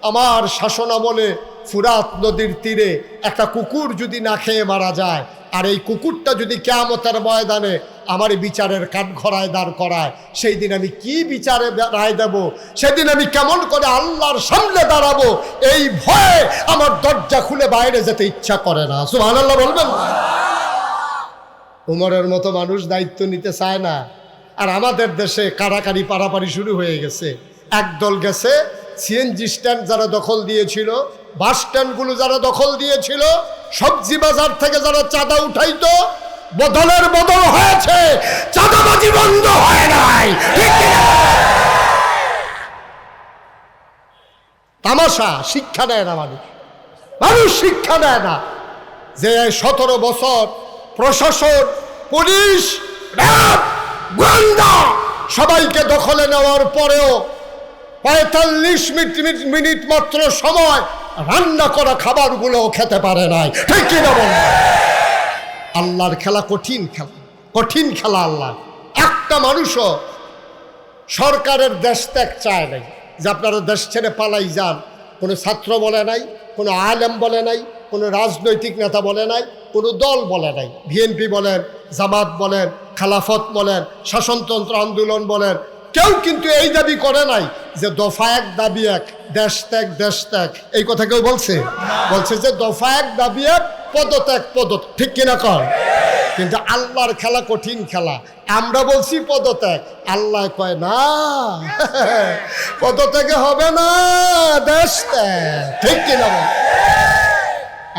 আমার শাসনামলে ফুরাত নদীর তীরে একটা কুকুর যদি না খেয়ে মারা যায়, আর এই কুকুরটা যদি কিয়ামতের ময়দানে আমার বিচারের কাঠগড়ায় দাঁড় করায়, সেই দিন আমি কি বিচারে রায় দেব? সেদিন আমি কেমন করে আল্লাহর সামনে দাঁড়াবো? এই ভয়ে আমার দরজা খুলে বাইরে যেতে ইচ্ছা করে না। সুবহানাল্লাহ বলবেন? উমরের মতো মানুষ দায়িত্ব নিতে চায় না। আর আমাদের দেশে কাড়াকাড়ি পারাপারি শুরু হয়ে গেছে। একদল গেছে সিএনজি স্ট্যান্ড যারা দখল দিয়েছিল, বাস স্ট্যান্ডগুলো যারা দখল দিয়েছিল, সবজি বাজার থেকে যারা চাঁদা উঠাইতো, বদলের বদল হয়েছে, চাঁদাবাজি বন্ধ হয় নাই। তামাশা। শিক্ষা নেয় না মানুষ, মানুষ শিক্ষা নেয় না যে 17 বছর প্রশাসন, পুলিশ, র্যাব, গোয়েন্দা সবাইকে দখলে নেওয়ার পরেও 45 মিনিট মাত্র সময় রান্না করা খাবারগুলো খেতে পারে নাই। ঠিক কিনা বলেন? আল্লাহর খেলা কঠিন খেলা, কঠিন খেলা। আল্লাহ একটা মানুষও সরকারের দেশ ত্যাগ চায় নাই যে আপনারা দেশ ছেড়ে পালাই যান। কোনো ছাত্র বলে নাই, কোনো আলেম বলে নাই, কোনো রাজনৈতিক নেতা বলে নাই, কোনো দল বলে নাই। বিএনপি বলেন, জামাত বলেন, খেলাফত বলেন, শাসনতন্ত্র আন্দোলন বলেন, কেউ কিন্তু এই দাবি করে নাই যে দফা 1 দাবি 1, দেশ ত্যাগ, দেশ ত্যাগ। এই কথা কেউ বলছে? বলছে যে দফা 1 দাবি 1, পদত্যাগ, পদত্যাগ। ঠিক কিনা কর? কিন্তু আল্লাহর খেলা কঠিন খেলা। আমরা বলছি পদত্যাগ, আল্লাহ কয় না, পদত্যাগে হবে না, দেশ ত্যাগ। ঠিক কিনা বল?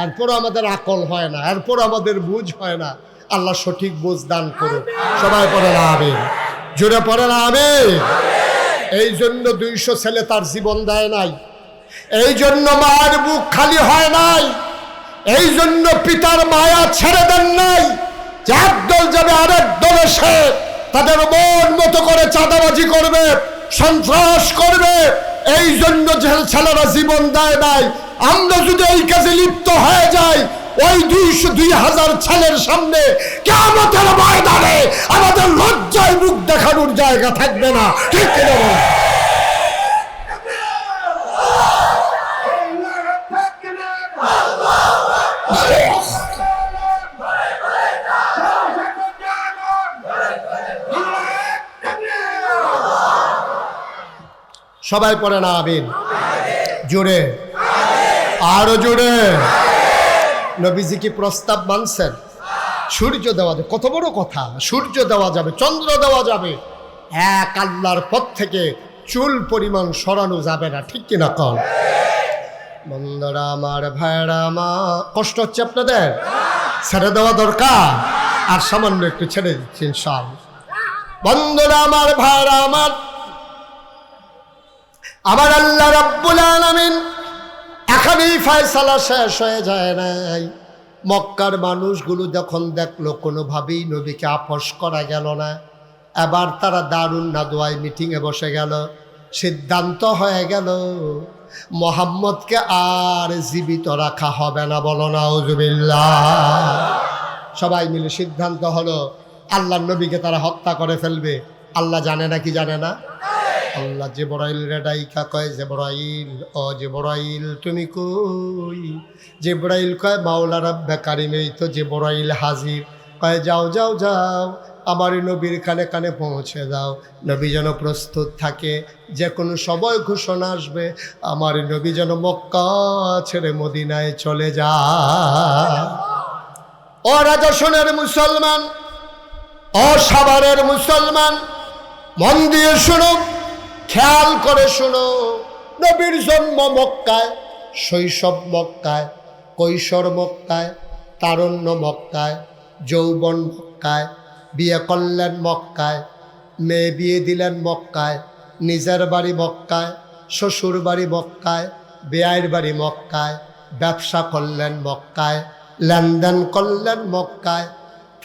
এরপরও আমাদের আকল হয় না, এরপরও আমাদের বুঝ হয় না। আল্লাহ সঠিক বুঝ দান করুন। সবাই পড়ে না আমিন, জোরে পড়ে না আমিন। এই জন্য 200 ছেলে তার জীবন দেয় নাই, এই জন্য মায়ের বুক খালি হয় নাই, এই জন্য পিতার মায়া ছেড়ে দেন নাই যে একদল যাবে আরেক দল এসে তাদের মন মতো করে চাঁদাবাজি করবে, সন্ত্রাস করবে। এই জন্য যে ছেলেরা জীবন দেয় নাই। আমরা যদি এই কাজে লিপ্ত হয়ে যাই, ওই 200-2000 ছেলের সামনে কিয়ামতের ময়দানে আমাদের লজ্জায় মুখ দেখানোর জায়গা থাকবে না। ঠিক কিনা বল? সবাই পড়ে না আমিন, জোরে, আরো জোরে। নবীজি কি প্রস্তাব মানছেন? সূর্য দেওয়া যাবে, কত বড় কথা। সূর্য দেওয়া যাবে, চন্দ্র দেওয়া যাবে, এক আল্লাহর পথ থেকে চুল পরিমাণ সরানো যাবে না। ঠিক কিনা কল? বন্ধুরা আমার, ভাইরা আমার, কষ্ট হচ্ছে আপনাদের? ছেড়ে দেওয়া দরকার, আর সামান্য একটু ছেড়ে দিচ্ছি ইনশাআল্লাহ। বন্ধুরা আমার, ভাইরা আমার, আমার আল্লাহ রাব্বুল আলামিন এখানেই ফয়সালা শেষ হয়ে যায় নাই। মক্কার মানুষগুলো যখন দেখলো কোনোভাবেই নবীকে আপোস করা গেল না, এবার তারা দারুন নাদওয়ায় মিটিংয়ে বসে গেল। সিদ্ধান্ত হয়ে গেল মুহাম্মদকে আর জীবিত রাখা হবে না। বলো নাউজুবিল্লাহ। সবাই মিলে সিদ্ধান্ত হলো আল্লাহর নবীকে তারা হত্যা করে ফেলবে। আল্লাহ জানে না কি জানে না? আল্লাহ জিবরাইল রে ডাইকা কয়, জিবরাইল, ও জিবরাইল তুমি কই? জিবরাইল কয়, মাওলা রাব্বে কারিম, এই তো জিবরাইল হাজির। কয়, যাও যাও যাও, আমার নবীর কানে কানে পৌঁছে দাও, নবী যেন প্রস্তুত থাকে, যে কোনো সময় ঘোষণা আসবে আমার নবী যেন মক্কা ছেড়ে মদিনায় চলে যায়। ও রাজশনের মুসলমান, ও সাভারের মুসলমান, মন দিয়ে শুনো, খেয়াল করে শুনো। নবীর জন্ম মক্কায়, শৈশব মক্কায়, কৈশোর মক্কায়, তারুণ্য মক্কায়, যৌবন মক্কায়, বিয়ে করলেন মক্কায়, মেয়ে বিয়ে দিলেন মক্কায়, নিজের বাড়ি মক্কায়, শ্বশুর বাড়ি মক্কায়, বেয়াইর বাড়ি মক্কায়, ব্যবসা করলেন মক্কায়, লেনদেন করলেন মক্কায়,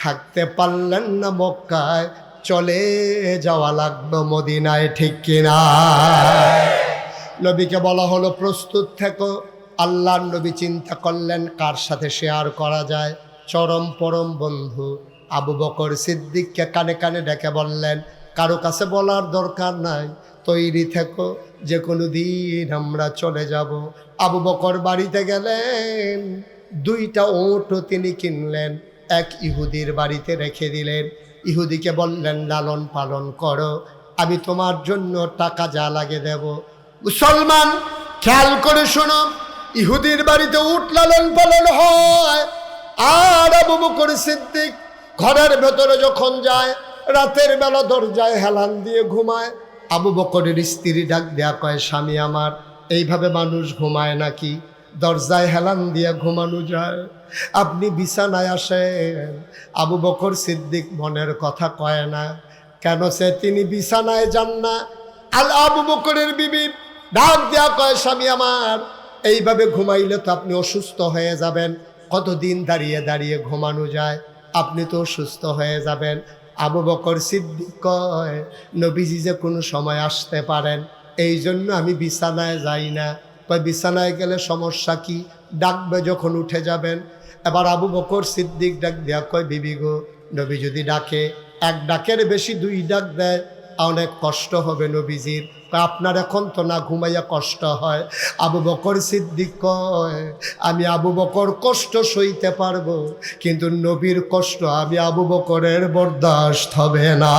থাকতে পারলেন না মক্কায়, চলে যাওয়া লাগলো মদিনায়, ঠিক কিনা? নবীকে বলা হলো প্রস্তুত থেকো। আল্লাহর নবী চিন্তা করলেন কার সাথে শেয়ার করা যায়। চরম পরম বন্ধু আবু বকর সিদ্দিককে কানে কানে ডেকে বললেন, কারো কাছে বলার দরকার নাই, তৈরি থেকো, যে কোনো দিন আমরা চলে যাব। আবু বকর বাড়িতে গেলেন, 2টা উটও তিনি কিনলেন, এক ইহুদির বাড়িতে রেখে দিলেন। ইহুদিকে বললেন, লালন পালন করো, আমি তোমার জন্য টাকা যা লাগে দেব। মুসলমান খেয়াল করে শোনো, ইহুদির বাড়িতে উট লালন পালন হয়, আর আবু বকর সিদ্দিক ঘরের ভেতরে যখন যায়, রাতের বেলা দরজায় হেলান দিয়ে ঘুমায়। আবু বকরের স্ত্রী ডাক দেয়া কয়, স্বামী আমার, এইভাবে মানুষ ঘুমায় নাকি? দরজায় হেলান দিয়ে ঘুমানো যায়? আপনি বিছানায় আসেন। আবু বকর সিদ্দিক মনের কথা কয় না, কেন সে তিনি বিছানায় যান না। আবু বকরের বিবি ডাক দেয়া কয়, স্বামী আমার, এইভাবে ঘুমাইলে তো আপনি অসুস্থ হয়ে যাবেন। কতদিন দাঁড়িয়ে দাঁড়িয়ে ঘুমানো যায়? আপনি তো অসুস্থ হয়ে যাবেন। আবু বকর সিদ্দিক কয়, নবীজি যে কোনো সময় আসতে পারেন, এই জন্য আমি বিছানায় যাই না। কয়, বিছানায় গেলে সমস্যা কি? ডাকবে যখন উঠে যাবেন। এবার আবু বকর সিদ্দিক ডাক দেয়া কয়, বিবি গো, নবী যদি ডাকে, 1 ডাকের বেশি 2 ডাক দেয়, অনেক কষ্ট হবে নবীজির। আপনার এখন তো না ঘুমাইয়া কষ্ট হয়। আবু বকর সিদ্দিক কয়, আমি আবু বকর কষ্ট সইতে পারবো, কিন্তু নবীর কষ্ট আমি আবু বকরের বরদাস্ত হবে না।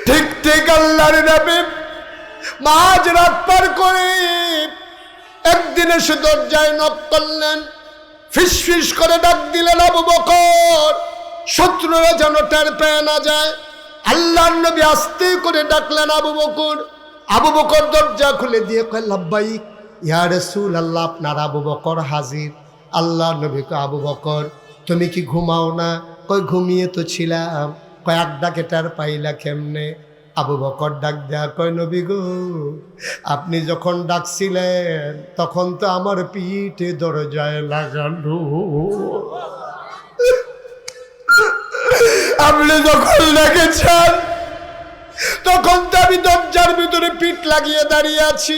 ঠিক ঠিক আল্লাহর নবী মাঝ রাত পার করে একদিন এসে দরজায় নক করলেন, ফিস ফিস করে ডাক দিলেন, আবু বকর, শত্রুরা যেন টের পেয়ে না যায়। আল্লাহর নবী আস্তে করে ডাকলেন, আবু বকর। আবু বকর দরজা খুলে দিয়ে কয়, লাব্বাইক ইয়া রাসূলুল্লাহ, আপনার আবু বকর হাজির। আল্লাহর নবী কয়, আবু বকর তুমি কি ঘুমাও না? কই ঘুমিয়ে তো ছিলাম। কয়, 1 ডাকে টের পাইলা কেমনে? আবু বকর ডাক দেয়া কয়, নবী গো, আপনি যখন ডাকছিলেন তখন তো আমার পিঠে দরজায় লাগানো। আপনি যখন ডেকেছেন তখন তো আমি দরজার ভিতরে পিঠ লাগিয়ে দাঁড়িয়ে আছি।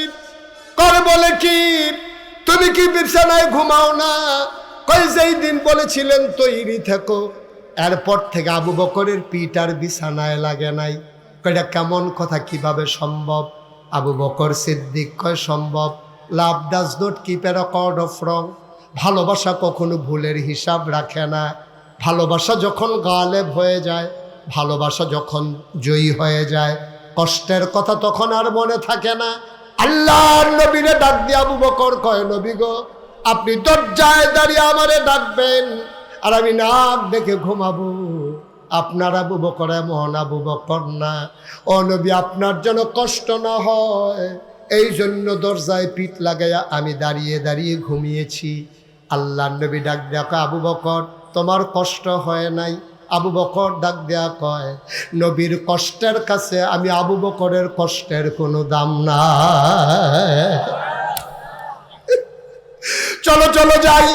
করে বলে কি, তুমি কি বিছানায় ঘুমাও না? কয়, যেই দিন বলেছিলেন তৈরি থেকো, এরপর থেকে আবু বকরের পিঠ আর বিছানায় লাগে নাই। কয়টা কেমন কথা, কিভাবে সম্ভব? আবু বকর সিদ্দিক কয়, সম্ভব। লাভ does not keep A record of রং। ভালোবাসা কখনো ভুলের হিসাব রাখে না। ভালোবাসা যখন গালেব হয়ে যায়, ভালোবাসা যখন জয়ী হয়ে যায়, কষ্টের কথা তখন আর মনে থাকে না। আল্লাহর নবীরে ডাক দিয়ে আবু বকর কয়, নবী গো, আপনি দরজায় দাঁড়িয়ে আমারে ডাকবেন, আর আমি নাক দেখে ঘুমাবো। আপনার আবু বকর এমন আবু বকর না। ও নবী, আপনার যেন কষ্ট না হয় এই জন্য দরজায় পিঠ লাগাইয়া আমি দাঁড়িয়ে দাঁড়িয়ে ঘুমিয়েছি। আল্লাহর নবী ডাক দেয়া কয়, আবু বকর তোমার কষ্ট হয় নাই? আবু বকর ডাক দেয়া কয়, নবীর কষ্টের কাছে আমি আবু বকরের কষ্টের কোনো দাম না। চলো চলো যাই,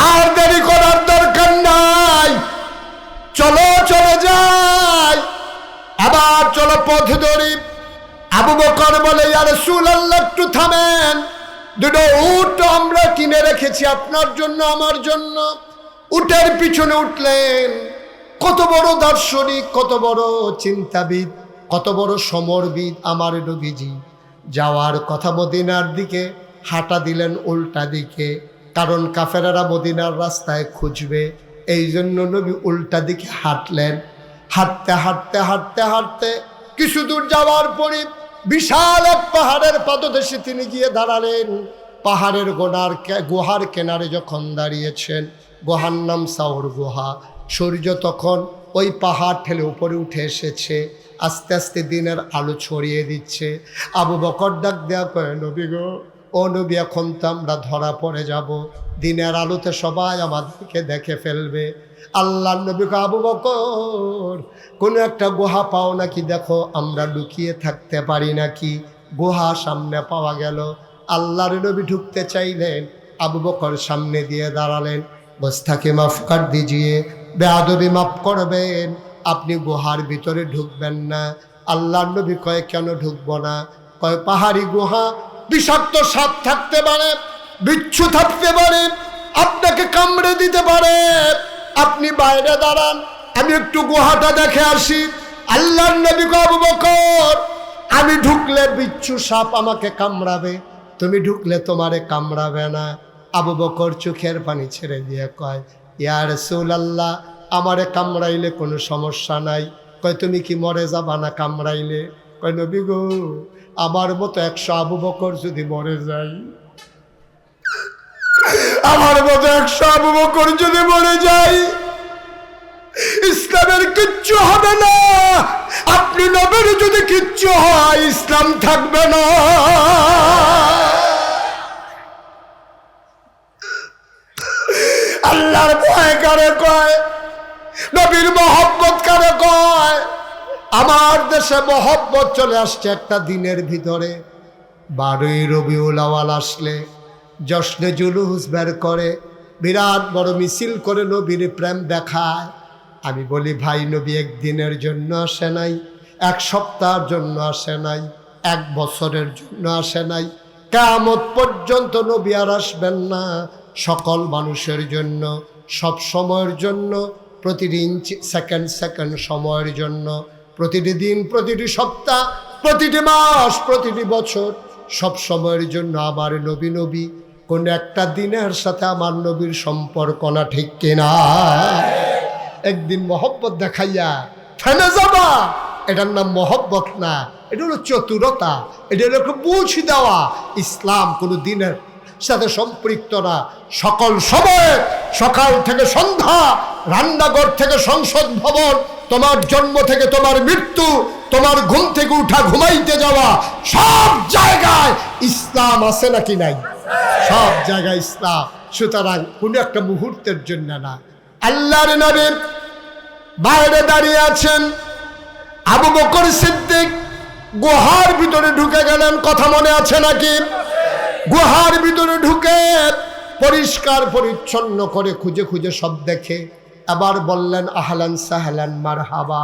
আর দেরি করার দরকার নাই, চলো চলো যাই। আবার চলো পথ ধরি। আবু বকর বলে, ইয়া রাসূলুল্লাহ একটু থামেন, দুটো উট আমরা কিনে রেখেছি আপনার জন্য আমার জন্য। উটের পিছনে উঠলেন। কত বড় দার্শনিক, কত বড় চিন্তাবিদ, কত বড় সমরবিদ আমার নবীজি। যাওয়ার কথা মদিনার দিকে, হাঁটা দিলেন উল্টা দিকে, কারণ কাফেরেরা মদিনার রাস্তায় খুঁজবে, এই জন্য নবী উল্টা দিকে হাঁটলেন। হাঁটতে হাঁটতে হাঁটতে হাঁটতে কিছু দূর যাওয়ার পরে বিশাল এক পাহাড়ের পাদদেশে তিনি গিয়ে দাঁড়ালেন। পাহাড়ের গুহার কেনারে যখন দাঁড়িয়েছেন, গুহার নাম সাউর গুহা। সূর্য তখন ওই পাহাড় ঠেলে উপরে উঠে এসেছে, আস্তে আস্তে দিনের আলো ছড়িয়ে দিচ্ছে। আবু বকর ডাক দেয়া কয়, নবী গো, ও নবী, এখন তো আমরা ধরা পড়ে যাব, দিনের আলোতে সবাই আমাদেরকে দেখে ফেলবে। আল্লাহর নবী কয়, আবু বকর কোনো একটা গুহা পাও নাকি দেখো, আমরা লুকিয়ে থাকতে পারি নাকি। গুহা সামনে পাওয়া গেল। আল্লাহর নবী ঢুকতে চাইলেন, আবু বকর সামনে দিয়ে দাঁড়ালেন। গোস্তাকে মাফ কর দিজিয়ে, বেয়াদবি মাফ করবেন, আপনি গুহার ভিতরে ঢুকবেন না। আল্লাহর নবী কয়, কেন ঢুকবো না? কয়, পাহাড়ি গুহা, বিষাক্ত সাপ থাকতে পারে, বিচ্ছু থাকতে পারে, আপনাকে কামড়ে দিতে পারে, আপনি বাইরে দাঁড়ান, আমি একটু গুহাটা দেখে আসি। আল্লাহর নবী কয়, আবু বকর আমি ঢুকলে বিচ্ছু সাপ আমাকে কামড়াবে, তুমি ঢুকলে তোমারে কামড়াবে না। আবু বকর চোখের পানি ছেড়ে দিয়ে কয়, ইয়া রাসূলুল্লাহ আমারে কামড়াইলে কোনো সমস্যা নাই। কয়, তুমি কি মরে যাবা না কামড়াইলে? কয়, নবী গো, আমার মতো 100 আবু বকর যদি মরে যায়, আমার মতো 100 আবু বকর যদি মরে যায়, ইসলামের কিচ্ছু হবে না। আপনি নবীর যদি কিচ্ছু হয়, ইসলাম থাকবে না। আল্লাহর ভয় কারে কয়? নবীর মহব্বত কারে কয়? আমার দেশে মহব্বত চলে আসছে একটা দিনের ভিতরে। 12ই রবিউল আউয়াল আসলে জশ্নে জুলুস বের করে, বিরাট বড় মিছিল করে নবীর প্রেম দেখায়। আমি বলি, ভাই নবী একদিনের জন্য আসে নাই, 1 সপ্তাহের জন্য আসে নাই, 1 বছরের জন্য আসে নাই, কিয়ামত পর্যন্ত নবী আর আসবেন না। সকল মানুষের জন্য, সব সময়ের জন্য, প্রতিটি ইঞ্চি সেকেন্ড সেকেন্ড সময়ের জন্য, প্রতিটি দিন, প্রতিটি সপ্তাহ, প্রতিটি মাস, প্রতিটি বছর, সব সময়ের জন্য আমার নবী নবী। কোন একটা দিনের সাথে আমার নবীর সম্পর্ক না, ঠিক কিনা? একদিন মহব্বত দেখাইয়া থেমে যাবা, এটার নাম মহব্বত না, এটা হলো চতুরতা, এটা হলো বুঝ দেওয়া। ইসলাম কোনো দিনের সাথে সম্পৃক্ত না। সকল সময়ে, সকাল থেকে সন্ধ্যা, রান্নাঘর থেকে সংসদ ভবন, তোমার জন্ম থেকে তোমার মৃত্যু, তোমার ঘুম থেকে উঠা ঘুমাইতে যাওয়া, সব জায়গায় ইসলাম আছে নাকি নাই? সব জায়গায় ইসলাম। সুতরাং কোনো একটা মুহূর্তের জন্য না। আল্লাহর নবী বাইরে দাঁড়িয়ে আছেন, আবু বকর সিদ্দিক গুহার ভিতরে ঢুকে গেলেন। কথা মনে আছে নাকি? গুহার ভিতরে ঢুকে পরিষ্কার পরিচ্ছন্ন করে খুঁজে খুঁজে সব দেখে আবার বললেন, আহলান সাহলান মারহাবা,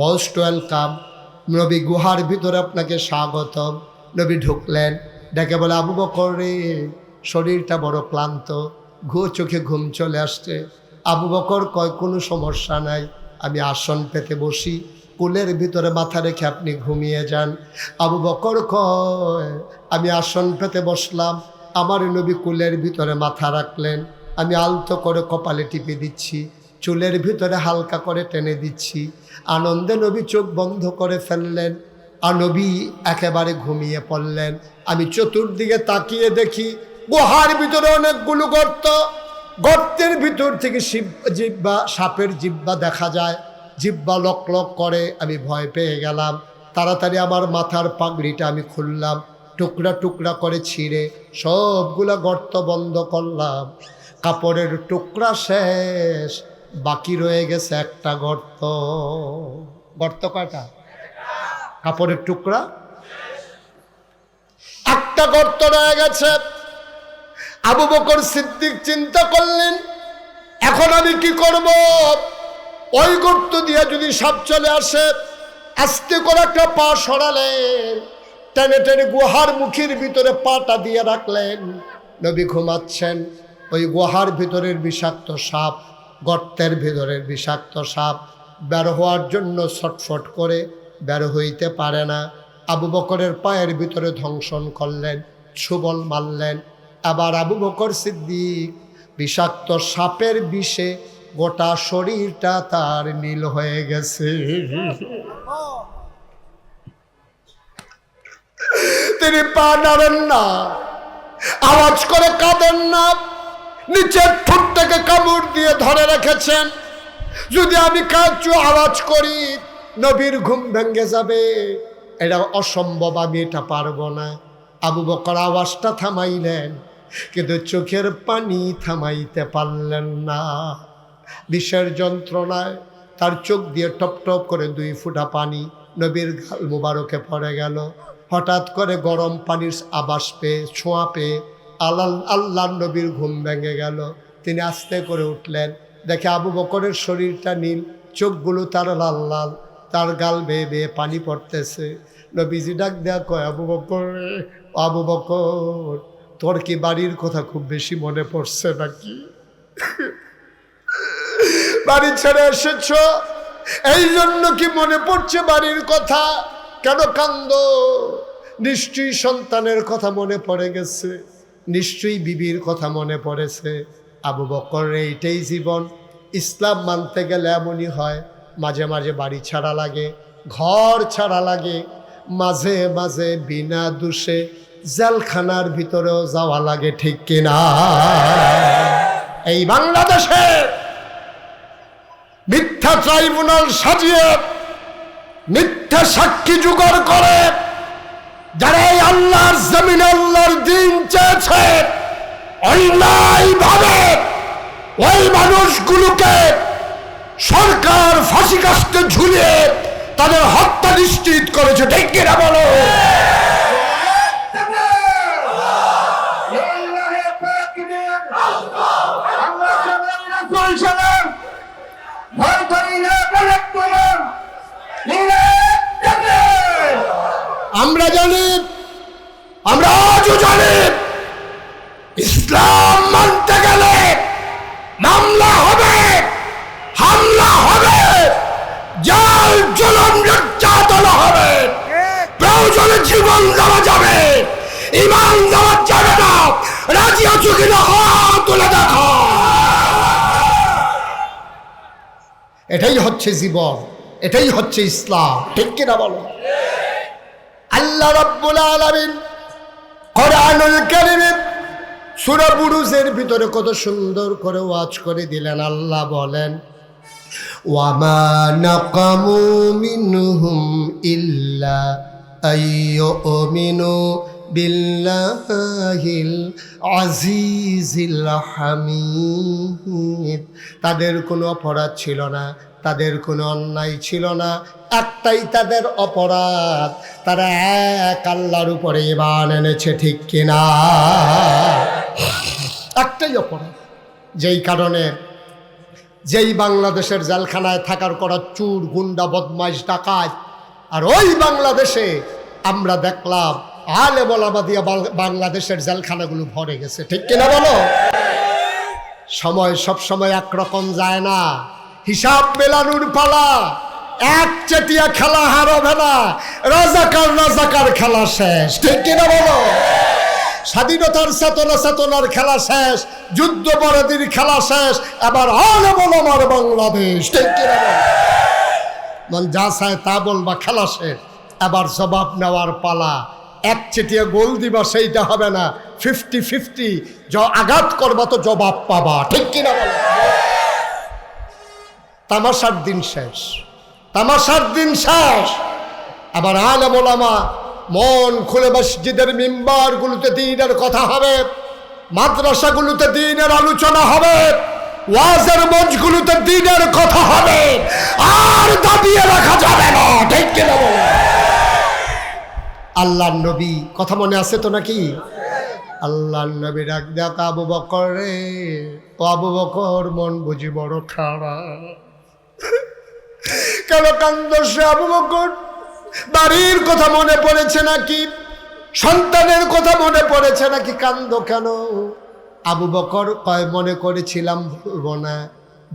মোস্ট ওয়েলকাম। নবী গুহার ভিতরে আপনাকে স্বাগতম। নবী ঢুকলেন, ডেকে বলে, আবু বকর রে, শরীরটা বড় ক্লান্ত, চোখে ঘুম চলে আসছে। আবু বকর কয়, কোনো সমস্যা নাই, আমি আসন পেতে বসি, কুলের ভিতরে মাথা রেখে আপনি ঘুমিয়ে যান। আবু বকর কয়, আমি আসন পেতে বসলাম, আমার নবী কুলের ভিতরে মাথা রাখলেন, আমি আলতো করে কপালে টিপে দিচ্ছি, চুলের ভিতরে হালকা করে টেনে দিচ্ছি। আনন্দে নবী চোখ বন্ধ করে ফেললেন, আর নবী একেবারে ঘুমিয়ে পড়লেন। আমি চতুর্দিকে তাকিয়ে দেখি গুহার ভিতরে অনেকগুলো গর্ত, গর্তের ভিতর থেকে জিহ্বা, সাপের জিহ্বা দেখা যায়, জিহ্বা লক লক করে। আমি ভয় পেয়ে গেলাম, তাড়াতাড়ি আমার মাথার পাগড়িটা আমি খুললাম, টুকরা টুকরা করে ছিঁড়ে সবগুলা গর্ত বন্ধ করলাম। কাপড়ের টুকরা শেষ, বাকি রয়ে গেছে একটা গর্ত। গর্ত কয়টা? কাপড়ের টুকরা একটা গর্ত রয়ে গেছে। আবু বকর সিদ্দিক চিন্তা করলেন, এখন আমি কি করব? ওই গর্ত দিয়ে যদি সাপ চলে আসে। আস্তে করে একটা পা সরালেন, টেনে টেনে গুহার মুখের ভিতরে পাটা দিয়ে রাখলেন। নবী ঘুমাচ্ছেন, ওই গুহার ভিতরের বিষাক্ত সাপ, গর্তের ভিতরের বিষাক্ত সাপ বের হওয়ার জন্য ছটফট করে বের হইতে পারে না। আবু বকরের পায়ের ভিতরে ধ্বংসন করলেন, ছুবল মারলেন। আবার আবু বকর সিদ্দিক বিষাক্ত সাপের বিষে গোটা শরীরটা তার নীল হয়ে গেছে। তিনি পা নাড়েন না, আওয়াজ করে কাঁদেন না, নিচের ঠোঁটটাকে কামড় দিয়ে ধরে রেখেছেন। যদি আমি কাঁদছি আওয়াজ করি, নবীর ঘুম ভেঙে যাবে, এটা অসম্ভব, আমি এটা পারবো না। আবু বকর আওয়াজটা থামাইলেন, কিন্তু চোখের পানি থামাইতে পারলেন না। বিষের যন্ত্রণায় তার চোখ দিয়ে টপ টপ করে 2 ফোঁটা পানি নবীর গাল মুবারকে পড়ে গেল। হঠাৎ করে গরম পানির আবাস পেয়ে, ছোঁয়া পেয়ে আল্লাহর নবীর ঘুম ভেঙে গেল। তিনি আস্তে করে উঠলেন, দেখে আবু বকরের শরীরটা নীল, চোখগুলো তার লাল লাল, তার গাল বেয়ে বেয়ে পানি পড়তেছে। নবীজি ডাক দেয়া কয়, আবু বকর, আবু বকর, তোর কি বাড়ির কথা খুব বেশি মনে পড়ছে নাকি? বাড়ি ছেড়ে এসেছ, এই জন্য কি মনে পড়ছে বাড়ির কথা? কেন কান্দো? নিশ্চয়ই সন্তানের কথা মনে পড়ে গেছে, নিশ্চয়ই বিবির কথা মনে পড়েছে। আবু বকর, এইটাই জীবন। ইসলাম মানতে গেলে এমনই হয়, মাঝে মাঝে বাড়ি ছাড়া লাগে, ঘর ছাড়া লাগে, মাঝে মাঝে বিনা দোষে জেলখানার ভিতরেও যাওয়া লাগে, ঠিক কিনা? এই বাংলাদেশে মিথ্যা ট্রাইব্যুনাল সাজিয়ে মিথ্যা সাক্ষী জোগাড় করে যারা এই আল্লাহর জমিনে আল্লাহর দ্বীন চেয়েছে, অন্যায়ভাবে ওই মানুষগুলোকে সরকার ফাঁসি কাস্টে ঝুলিয়ে তাদের হত্যা নিশ্চিত করেছে, ঠিক কিনা বলো? আমরা জানি, আমরা আজও জানি, ইসলাম মানতে গেলে মামলা হবে, হামলা হবে, জাল জুলুম নির্যাতন হবে, প্রয়োজনে জীবন দেওয়া যাবে, ঈমান দেওয়া যাবে না। রাজি আছো কিনা হাত তুলে দেখো। এটাই হচ্ছে জীবন, এটাই হচ্ছে ইসলাম, ঠিক কিনা বলো? আল্লাহ রাব্বুল আলামিন কোরআনুল কারীমে সূরা বুরুজের ভিতরে কত সুন্দর করে ওয়াজ করে দিলেন। আল্লাহ বলেন, ওয়া মা নাকামু মিনহুম ইল্লা আইয়ুমিনু বিল্লাহিল আজিজিল হামিদ। তাদের কোনো অপরাধ ছিল না, তাদের কোনো অন্যায় ছিল না, একটাই তাদের অপরাধ, তারা এক আল্লাহর উপরে ঈমান এনেছে, ঠিক কিনা? একটাই অপরাধ, যেই কারণে যেই বাংলাদেশের জেলখানায় থাকার করা চুর, গুন্ডা, বদমাইশ, ডাকাত, আর ওই বাংলাদেশে আমরা দেখলাম আলেম ওলামা দিয়া বাংলাদেশের জেলখানাগুলো ভরে গেছে, ঠিক কিনা বলো? সময় সব সময় একরকম যায় না, হিসাব মেলানোর পালা। এক চেটিয়া খেলা হার হবে না, রাজাকার রাজাকার খেলা শেষ, ঠিক কিনা বলো? স্বাধীনতার চেতনার খেলা শেষ, যুদ্ধপরাধীর খেলা শেষ, আবার আলেম ওলামার বাংলাদেশ, ঠিক কিনা বলো? মন যা চায় তা বলবা, খেলা শেষ, আবার জবাব নেওয়ার পালা। এক চেটিয়া গোল দিবা সেইটা হবে না, 50-50 আঘাত করবা তো জবাব পাবা, ঠিক কিনা বলো? তামাশার দিন শেষ, তামাশার দিন শেষ। আবার আলেম ওলামা মন খুলে মসজিদের মিম্বারগুলোতে দ্বীনের কথা হবে, মাদ্রাসাগুলোতে দ্বীনের আলোচনা হবে, ওয়াজের মঞ্চগুলোতে দ্বীনের কথা হবে, আর দাবিয়ে রাখা যাবে না, ঠিক কিনা বলো? আল্লাহর নবী কথা মনে আছে তো নাকি? আল্লাহর নবী ডাক দেখ, আবু বকর রে, ও আবু বকর, মন বুঝি বড় খারাপ, কেন কান্দছে আবু বকর? বাড়ির কথা মনে পড়েছে নাকি? সন্তানের কথা মনে পড়েছে নাকি? কান্দ কেন? আবু বকর কয়, মনে করেছিলাম ভুলবো না,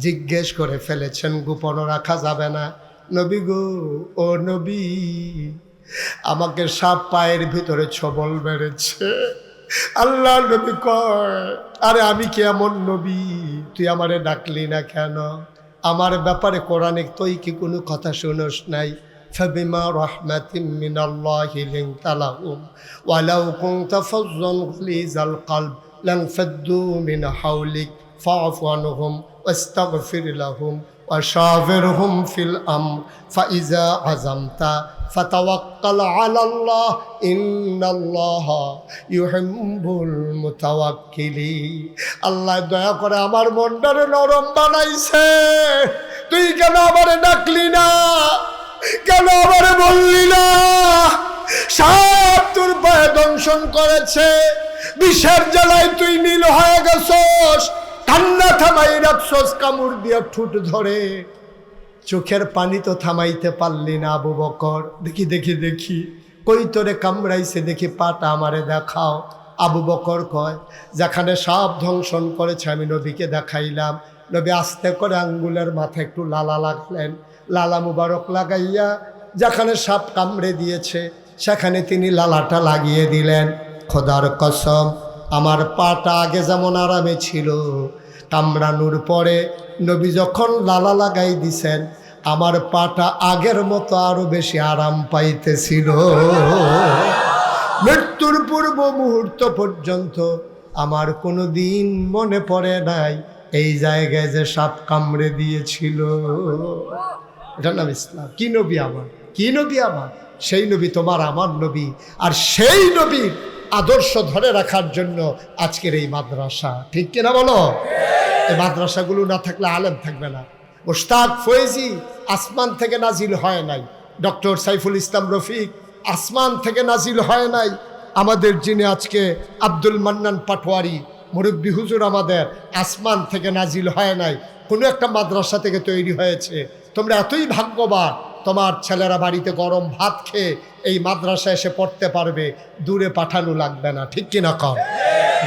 জিজ্ঞেস করে ফেলেছেন, গোপন রাখা যাবে না। নবী গো, ও নবী, আমাকে সাপ পায়ের ভিতরে ছবল মেরেছে। আল্লাহ নবী কয়, আরে আমি কি এমন নবী, তুই আমারে ডাকলি না কেন? আমার ব্যাপারে কোরআনে তুই কি কোনো কথা শুনোস নাই? فبما رحمة من الله لنت لهم ولو كنت فظا غليظ القلب لانفضوا من حولك فاعف عنهم واستغفر لهم وشاورهم في الأمر فإذا عزمت فتوكل على الله إن الله يحب المتوكلين। আল্লাহ দয়া করে আমার মনটারে নরম বানাইছে, তুই কেন আমারে ডাকলি না, কেন আমারে বললি না? সাপ তোর পায়ে দংশন করেছে, বিষের জ্বালায় তুই নীল হয়ে গেছস, কান্না থামাই রাখছস, কামড় দিয়া ঠুট ধরে, চোখের পানি তো থামাইতে পারলি না আবু বকর। দেখি দেখি দেখি, কই তোরে কামড়াইছে দেখি, পাটা আমারে দেখাও। আবু বকর কয়, যেখানে সাপ দংশন করেছে আমি নবীকে দেখাইলাম। নবী আস্তে করে আঙ্গুলের মাথায় একটু লালা লাগলেন, লালা মুবারক লাগাইয়া যেখানে সাপ কামড়ে দিয়েছে সেখানে তিনি লালাটা লাগিয়ে দিলেন। খোদার কসম, আমার পাটা আগে যেমন আরামে ছিল, কামড়ানোর পরে নবী যখন লালা লাগাই দিছেন, আমার পাটা আগের মতো আরো বেশি আরাম পাইতেছিল। মৃত্যুর পূর্ব মুহূর্ত পর্যন্ত আমার কোনো দিন মনে পড়ে নাই এই জায়গায় যে সাপ কামড়ে দিয়েছিল। এটার নাম ইসলাম। কি নবী আমার, কি নবী আমার? সেই নবী তোমার আমার নবী, আর সেই নবীর আদর্শ ধরে রাখার জন্য আজকের এই মাদ্রাসা, ঠিক কিনা বলো? এই মাদ্রাসাগুলো না থাকলে আলেম থাকবে না। মুশতাক ফয়েজি আসমান থেকে নাজিল হয় নাই, ডক্টর সাইফুল ইসলাম রফিক আসমান থেকে নাজিল হয় নাই, আমাদের যিনি আজকে আব্দুল মান্নান পাটোয়ারি মুরব্বী হুজুর আমাদের আসমান থেকে নাজিল হয় নাই, কোনো একটা মাদ্রাসা থেকে তৈরি হয়েছে। তোমরা এতই ভাগ্যবান, তোমার ছেলেরা বাড়িতে গরম ভাত খেয়ে এই মাদ্রাসায় এসে পড়তে পারবে, দূরে পাঠানো লাগবে না, ঠিক কিনা কম?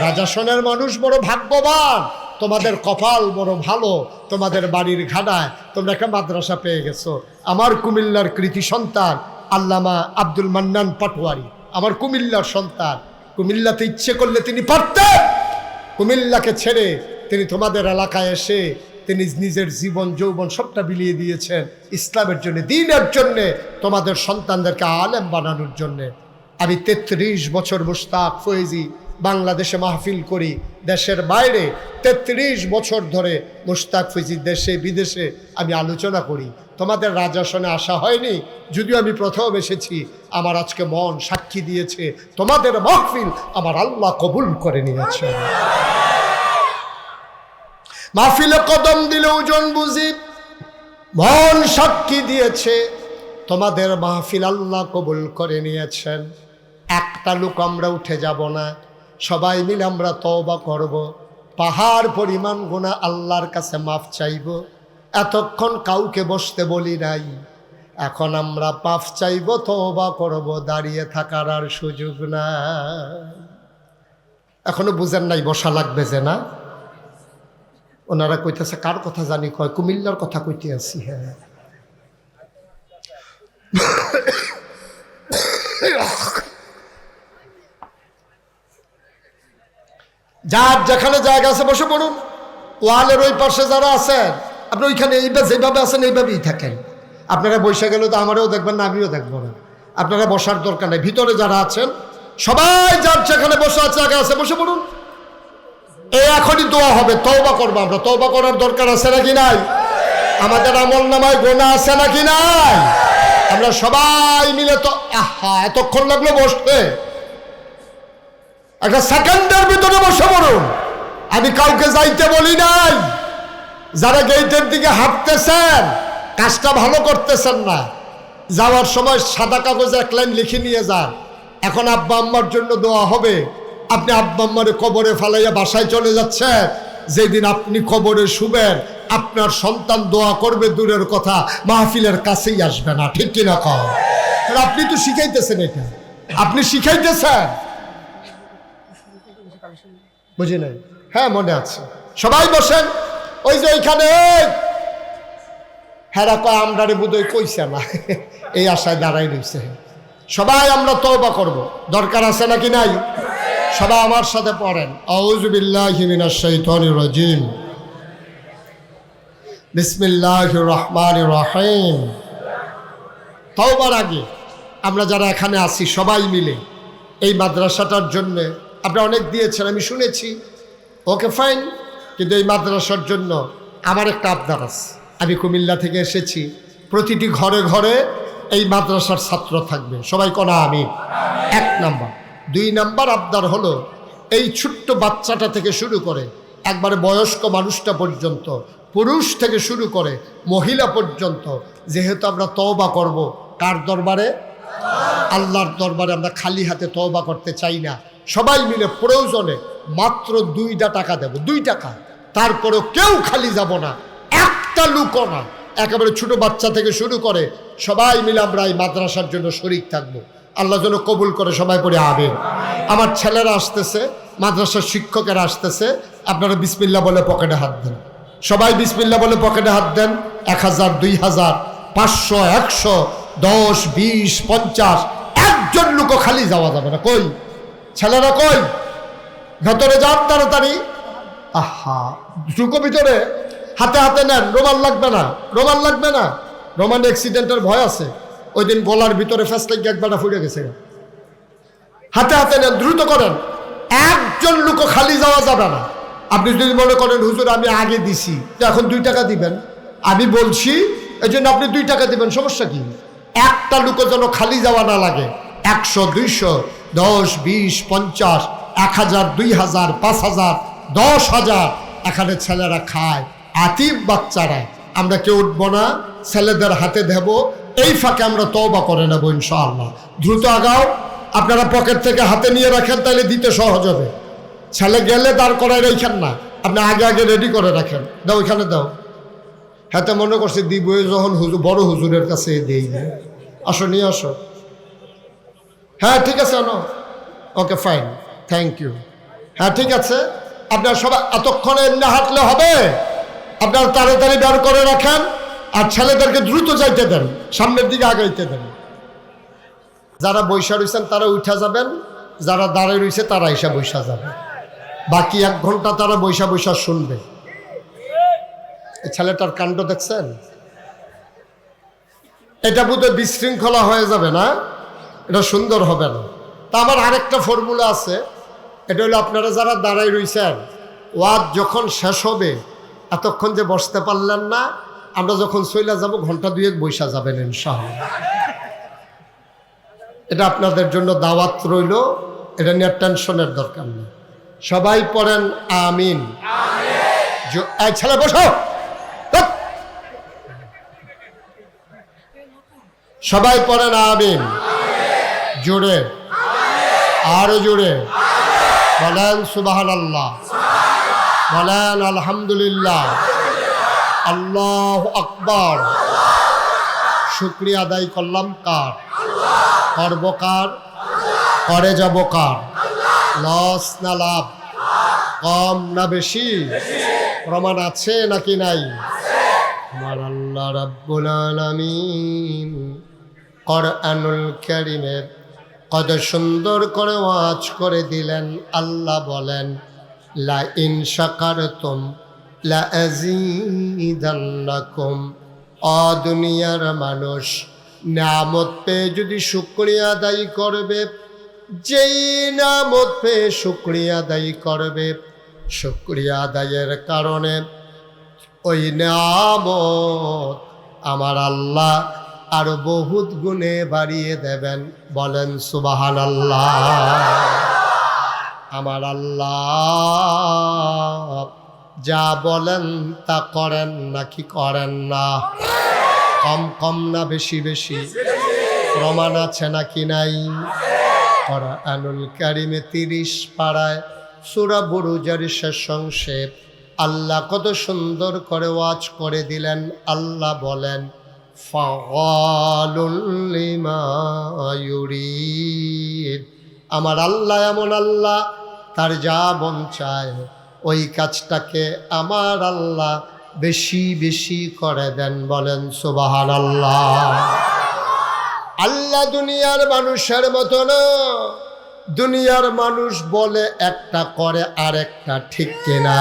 রাজাসনের মানুষ বড় ভাগ্যবান, তোমাদের কপাল বড় ভালো, তোমাদের বাড়ির ঘাড়ায় তোমরা একটা মাদ্রাসা পেয়ে গেছো। আমার কুমিল্লার কৃতি সন্তান আল্লামা আব্দুল মান্নান পাটোয়ারি আমার কুমিল্লার সন্তান, কুমিল্লাতে ইচ্ছে করলে তিনি পারতেন, কুমিল্লাকে ছেড়ে তিনি তোমাদের এলাকায় এসে তিনি নিজের জীবন যৌবন সবটা বিলিয়ে দিয়েছেন ইসলামের জন্য, দ্বীনের জন্যে, তোমাদের সন্তানদেরকে আলেম বানানোর জন্যে। আমি 33 বছর মুশতাক ফয়েজি বাংলাদেশে মাহফিল করি, দেশের বাইরে 33 বছর ধরে মুশতাক ফয়েজি দেশে বিদেশে আমি আলোচনা করি। তোমাদের রাজাসনে আসা হয়নি, যদিও আমি প্রথম এসেছি। আমার আজকে মন সাক্ষী দিয়েছে, তোমাদের মাহফিল আমার আল্লাহ কবুল করে নিয়েছে। মাহফিলে কদম দিলে ওজন বুঝি, মন সাক্ষী দিয়েছে, তোমাদের মাহফিল আল্লাহ কবুল করে নিয়েছেন। একটা লোক আমরা উঠে যাব না, সবাই মিলে আমরা তওবা করব, পাহাড় পরিমাণ গুনাহ আল্লাহর কাছে মাফ চাইব। এতক্ষণ কাউকে বসতে বলি নাই, এখন আমরা মাফ চাইব, তওবা করব, দাঁড়িয়ে থাকার আর সুযোগ না। এখনো বুঝেন নাই বসা লাগবে যে না? ওনারা কইতেছে কার কথা জানি, কয় কুমিল্লার কথা কইতে আছি। হ্যাঁ, যার যেখানে জায়গা আছে বসে পড়ুন। ওয়ালের ওই পাশে যারা আছেন আপনি ওইখানে যেভাবে আছেন এইভাবেই থাকেন। আপনারা বসে গেলে তো আমারও দেখবেন না, আমিও দেখবো না। আপনারা বসার দরকার নেই। ভিতরে যারা আছেন সবাই যার যেখানে বসে আছে আগে আছে বসে পড়ুন। এই এখনই দোয়া হবে, তওবা করবো আমরা। তওবা করার দরকার আছে নাকি নাই? আমাদের আমল নামায় গোনা আছে নাকি নাই? আমরা সবাই মিলে তো এতক্ষণ লাগলো বসতে, একটা সেকেন্ডের ভিতরে বসে পড়ুন। আমি কাউকে যাইতে বলি নাই। যারা গেটের দিকে হাঁটতেছেন কাজটা ভালো করতেছেন না, যাওয়ার সময় সাদা কাগজে এক লাইন লিখে নিয়ে যান। এখন আব্বা আম্মার জন্য দোয়া হবে। আপনি আব্বা আম্মারে কবরে ফালাইয়া বাসায় চলে যাচ্ছেন, যেদিন আপনি কবরে শুবেন আপনার সন্তান দোয়া করবে দূরের কথা, মাহফিলের কাছেই আসবে না। ঠিক কিনা কও? আপনি তো শিখাইতেছেন, এটা আপনি শিখাইতেছেন, বুঝি নাই? হ্যাঁ মনে আছে। সবাই বসেন। ওই যে ওইখানে হেরা কয় আমরারে বোধহয় কইছে না, এই আশায় দাঁড়াই রয়েছে। সবাই আমরা তওবা করব, দরকার আছে নাকি নাই? সবাই আমার সাথে পড়েন, আউযু বিল্লাহি মিনাশ শাইতানির রাজিম, বিসমিল্লাহির রহমানির রহিম। তওবার আগে আমরা যারা এখানে আছি সবাই মিলে এই মাদ্রাসাটার জন্য আপনারা অনেক দিয়েছেন, আমি শুনেছি, ওকে ফাইন। কিন্তু এই মাদ্রাসার জন্য আমার একটা আবদার আছে। আমি কুমিল্লা থেকে এসেছি, প্রতিটি ঘরে ঘরে এই মাদ্রাসার ছাত্র থাকবে। সবাই কোনা আমি। 1 নাম্বার। 2 নাম্বার আবদার হলো, এই ছোট্ট বাচ্চাটা থেকে শুরু করে একবারে বয়স্ক মানুষটা পর্যন্ত, পুরুষ থেকে শুরু করে মহিলা পর্যন্ত, যেহেতু আমরা তওবা করব কার দরবারে? আল্লাহর দরবারে। আমরা খালি হাতে তওবা করতে চাই না। সবাই মিলে প্রয়োজনে মাত্র 2টা টাকা দেব, 2 টাকা। তারপরেও কেউ খালি যাব না, একটা লুকো না। একেবারে ছোট বাচ্চা থেকে শুরু করে সবাই মিলে আমরা এই মাদ্রাসার জন্য শরীক থাকবো। আল্লাহ যেন কবুল করে। সবাই পড়ে আমিন। আমার ছেলেরা আসতেছে, মাদ্রাসার শিক্ষকেরা আসতেছে, আপনারা বিসমিল্লাহ বলে পকেটে হাত দেন। সবাই বিসমিল্লাহ বলে পকেটে হাত দেন। 1000, 2000, 500, 100, 10, 20, 50, একজন লোকও খালি যাওয়া যাবে না। কই ছেলেরা, কই? ভেতরে যান তাড়াতাড়ি। আহা, ঢুকো ভিতরে, হাতে হাতে নেন। রোমান লাগবে না, রোমান লাগবে না। রোমান অ্যাক্সিডেন্টের ভয় আছে। ওই দিন গলার ভিতরে ফেসলেক একবারটা ফুটে গেছে। হাতে হাতে নেন, দ্রুত করেন। একজন লোকও খালি যাওয়া যাবে না। আপনি যদি মনে করেন হুজুর আমি আগে দিছি, তো এখন 2 টাকা দিবেন, আমি বলছি এই জন্য আপনি 2 টাকা দিবেন, সমস্যা কি? একটা লোকও যেন খালি যাওয়া না লাগে। 100, 200, 10, 20, 50, 1000, 2000, 5000, 10,000 এখানে ছেলেরা খায়। আতিফ বাচ্চারা, আমরা কেউ উঠবো না, ছেলেদের হাতে দেব। এই ফাঁকে আমরা তওবা করে নেব ইনশাআল্লাহ। দ্রুত আগাও। আপনারা পকেট থেকে হাতে নিয়ে রাখেন, তাহলে দিতে সহজ হবে। ছেলে গেলে দাঁড় করায় রেখেন না, আপনি আগে আগে রেডি করে রাখেন। দাও, এখানে দাও। হাতে মনে করছে দিব যখন হুজুর, বড় হুজুরের কাছে দেই। আসো, নিয়ে আসো। হ্যাঁ ঠিক আছে, আনো। Okay fine, thank you. হ্যাঁ ঠিক আছে। আপনার সবাই এতক্ষণে এমনি হাঁটলে হবে? আপনার তাড়াতাড়ি বের করে রাখেন, আর ছেলেদেরকে দ্রুত যাইতে দেন, সামনের দিকে আগাইতে দেন। যারা বৈশা রয়েছেন তারা উঠা যাবেন, যারা দাঁড়িয়ে রয়েছে তারা এসে বৈশা যাবে। বাকি 1 ঘন্টা তারা বৈশা বৈশা শুনবে। এই ছেলেটার কাণ্ড দেখছেন? এটা বোধহয় বিশৃঙ্খলা হয়ে যাবে না, এটা সুন্দর হবে না। তা আমার আরেকটা ফর্মুলা আছে, এটা হলো আপনারা যারা দাঁড়াই রয়েছেন, ওয়াজ যখন শেষ হবে এতক্ষণ যে বসতে পারলেন না, আমরা যখন চলে যাব ঘন্টা 2 বৈশা যাবেন ইনশাআল্লাহ। এটা আপনাদের জন্য দাওয়াত রইল, এটা নিয়ে টেনশনের দরকার নেই। সবাই পড়েন আমিন। ছেলে বসো। সবাই পড়েন আমিন। জোরে, আরো জোরে বলেন সুবহানাল্লাহ, বলেন আলহামদুলিল্লাহ, আল্লাহু আকবার। শুকরিয়া আদায় করলাম কার? করব কার? করে যাব কার? লস না লাভ? কম না বেশি? প্রমাণ আছে নাকি নাই? আমার আল্লাহ রাব্বুল আলামিন কোরআনুল কারীমে কত সুন্দর করে ওয়াজ করে দিলেন। আল্লাহ বলেন, লা ইন শাকারতুম লা আযীদান্নাকুম। দুনিয়ার মানুষ নিয়ামত পেয়ে যদি শুকরিয়া আদায় করবে, যেই নামত পেয়ে শুকরিয়া আদায় করবে, শুকরিয়া আদায়ের কারণে ওই নামত আমার আল্লাহ আরো বহুত গুণে বাড়িয়ে দেবেন। বলেন সুবহানাল্লাহ। আমার আল্লাহ যা বলেন তা করেন নাকি করেন না? কম কম না বেশি বেশি? প্রমাণ আছে নাকি নাই? কুরআনুল কারীমে 30 পারায় সূরা বুরুজের শেষ অংশে আল্লাহ কত সুন্দর করে ওয়াজ করে দিলেন। আল্লাহ বলেন, ফাআলুল লিমা ইউরিদ। আমার আল্লাহ এমন আল্লাহ, তার যা মন চায় ওই কাজটাকে আমার আল্লাহ বেশি বেশি করে দেন। বলেন সুবহানাল্লাহ। আল্লাহ দুনিয়ার মানুষের মতো না। দুনিয়ার মানুষ বলে একটা করে আরেকটা, ঠিক কিনা?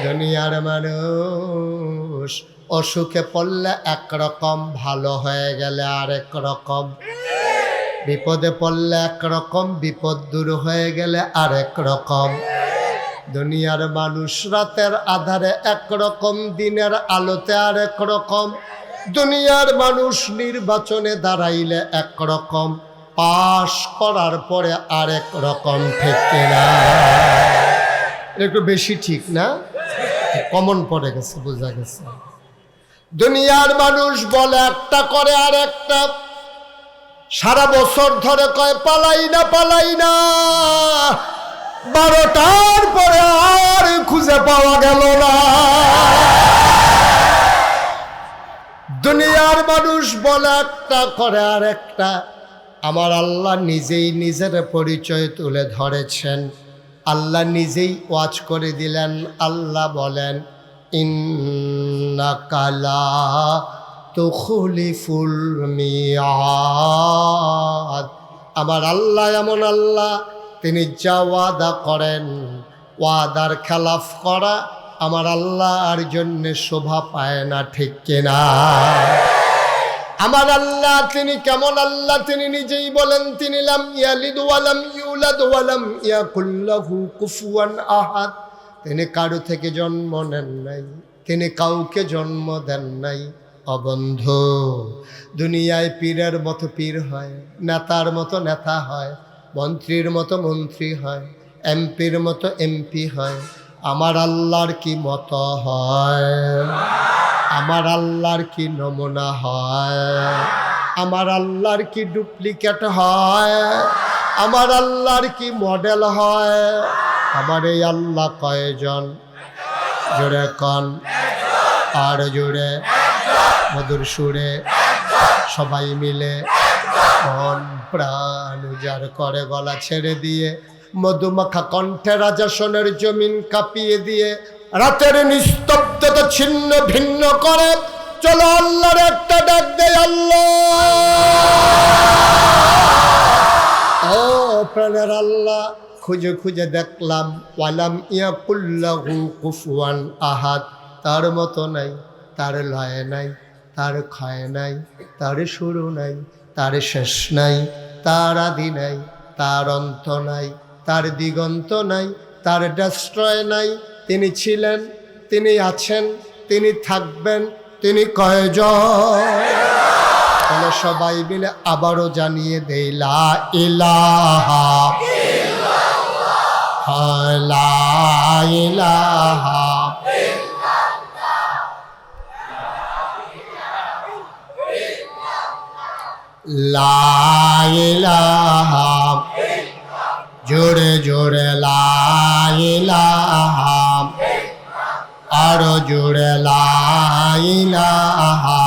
দুনিয়ার মানুষ অসুখে পড়লে একরকম, ভালো হয়ে গেলে আরেক রকম, বিপদে পড়লে একরকম, বিপদ দূর হয়ে গেলে আরেক রকম। দুনিয়ার মানুষ রাতের আধারে একরকম, দিনের আলোতে আরেক রকম। দুনিয়ার মানুষ নির্বাচনে দাঁড়াইলে একরকম, পাশ করার পরে আরেক রকম, ঠিক কিনা? একটু বেশি ঠিক না? কমন পড়ে গেছে, বোঝা গেছে। দুনিয়ার মানুষ বলে একটা করে আর একটা, সারা বছর ধরে কয় পালাই না পালাই না, 12টার পরে আর খুঁজে পাওয়া গেল না। দুনিয়ার মানুষ বলে একটা করে আর একটা। আমার আল্লাহ নিজেই নিজের পরিচয় তুলে ধরেছেন। আল্লাহ নিজেই ওয়াজ করে দিলেন। আল্লাহ বলেন, ইন্নাকা লা তুখলিফুল মিয়াদ। আমার আল্লাহ এমন আল্লাহ, তিনি যা ওয়াদা করেন, ওয়াদার খেলাফ করা আমার আল্লাহ আর জন্য শোভা পায় না, ঠিক কিনা? আমার আল্লাহ তিনি কেমন আল্লাহ? তিনি নিজেই বলেন, তিনি লাম ইয়ালিদ ওয়ালাম ইউলাদ ওয়ালাম ইয়াকুল লাহু কুফুয়ান আহাদ। তিনি কারো থেকে জন্ম নেন নাই, তিনি কাউকে জন্ম দেন নাই। অবন্ধ, দুনিয়ায় পীরের মতো পীর হয়, নেতার মতো নেতা হয়, মন্ত্রীর মতো মন্ত্রী হয়, এমপির মতো এমপি হয়। আমার আল্লাহর কি মতো হয়? আমার আল্লাহর কি নমুনা হয়? আমার আল্লাহর কি ডুপ্লিকেট হয়? আমার আল্লাহর কি মডেল হয়? আমার এই আল্লাহ কয়জন? জোরে কন, আর জোরে, মধুর সুরে, সবাই মিলে মন প্রাণ উজাড় করে গলা ছেড়ে দিয়ে, মধুমাখা কণ্ঠে রাজাসনের জমিন কাঁপিয়ে দিয়ে, রাতের নিস্তব্ধতা ছিন্ন ভিন্ন করে চলো আল্লাহর একটা ডাক দেয়। আল্লাহ, ও প্রাণের আল্লাহ, খুঁজে খুঁজে দেখলাম, ওয়ালাম ইয়াকুল লাহু কুফুয়ান আহাদ। তার মতো নাই, তার লয় নাই, তার ক্ষয় নাই, তার শুরু নাই, তার শেষ নাই, তার আদি নাই, তার অন্ত নাই, তার দিগন্ত নাই, তার ডেস্ট্রয় নাই। তিনি ছিলেন, তিনি আছেন, তিনি থাকবেন, তিনি কয়জন? সবাই মিলে আবারও জানিয়ে দেই, লা ইলাহা ইল্লাল্লাহ, লা ইলাহা লা ইলাহা, জোরে জোরে লা ইলাহা, আরো জোরে লা ইলাহা,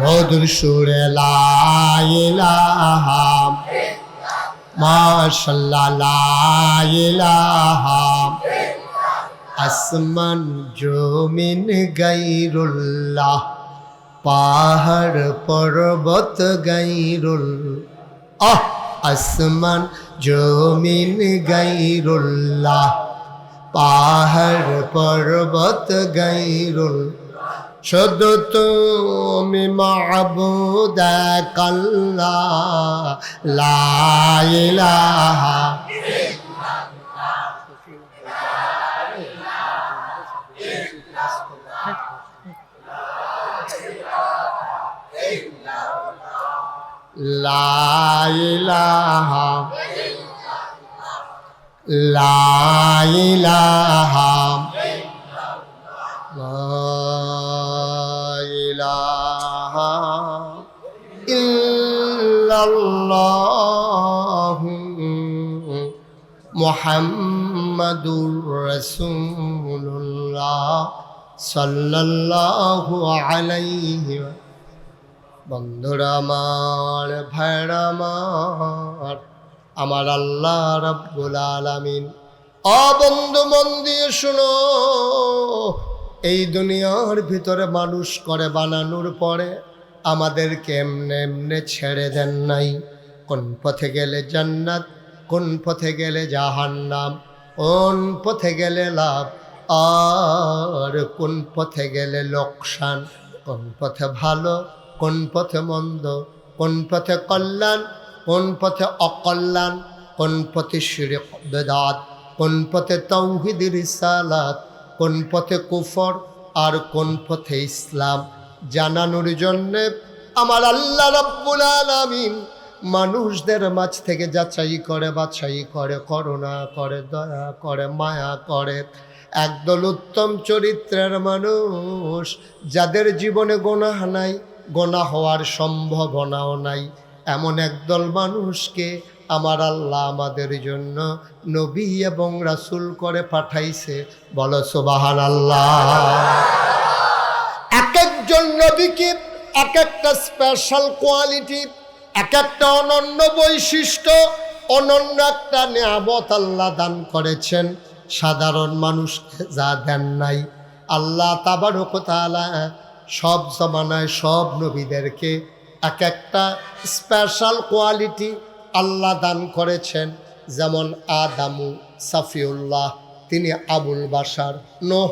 মধুর সুরে লা ইলাহা, মাশাআল্লাহ লা ইলাহা। আসমান জমিন গায়রুল্লাহ, পাহাড় পর্বত গায়রুল্লাহ। আসমান জমিন গায়রুল্লাহ, পাহাড় পর্বত গায়রুল্লাহ। শুধু তুমি মাবুদ এক আল্লাহ, লা ইলাহা লা ইলাহা লা ইলাহা ইলাহা ইল্লাল্লাহু মুহাম্মাদুর রাসূলুল্লাহ সাল্লাল্লাহু আলাইহি। বন্ধুরা আমার, ভাইরা আমার, আমার আল্লাহ রাব্বুল আলামিন বন্ধু মন দিয়ে শুনো, এই দুনিয়ার ভিতরে মানুষ করে বানানোর পরে আমাদেরকে এমনে এমনে ছেড়ে দেন নাই। কোন পথে গেলে জান্নাত, কোন পথে গেলে জাহান্নাম, কোন পথে গেলে লাভ আর কোন পথে গেলে লোকসান, কোন পথে ভালো, কোন পথে মন্দ, কোন পথে কল্যাণ, কোন পথে অকল্যাণ, কোন পথে শিরক বেদাত, কোন পথে তাওহীদ রিসালাত, কোন পথে কুফর আর কোন পথে ইসলাম জানানোর জন্যে আমার আল্লাহ রাব্বুল আলামিন মানুষদের মাঝ থেকে যাচাই করে, বাছাই করে, করুণা করে, দয়া করে, মায়া করে একদল উত্তম চরিত্রের মানুষ, যাদের জীবনে গুনাহ নাই, গোনা হওয়ার সম্ভাবনাও নাই, এমন একদল মানুষকে আমার আল্লাহ আমাদের জন্য নবী এবং রাসূল করে পাঠাইছে। বলো সুবহানাল্লাহ। এক একজন নবীকে এক একটা স্পেশাল কোয়ালিটি, এক একটা অনন্য বৈশিষ্ট্য, অনন্য একটা নিয়ামত আল্লাহ দান করেছেন। সাধারণ মানুষকে যা দেন নাই আল্লাহ তাবারক ওয়া তাআলা সব জমানায় সব নবীদেরকে এক একটা স্পেশাল কোয়ালিটি আল্লাহ দান করেছেন। যেমন আদামু সাফিউল্লাহ, তিনি আবুল বাশার, নূহ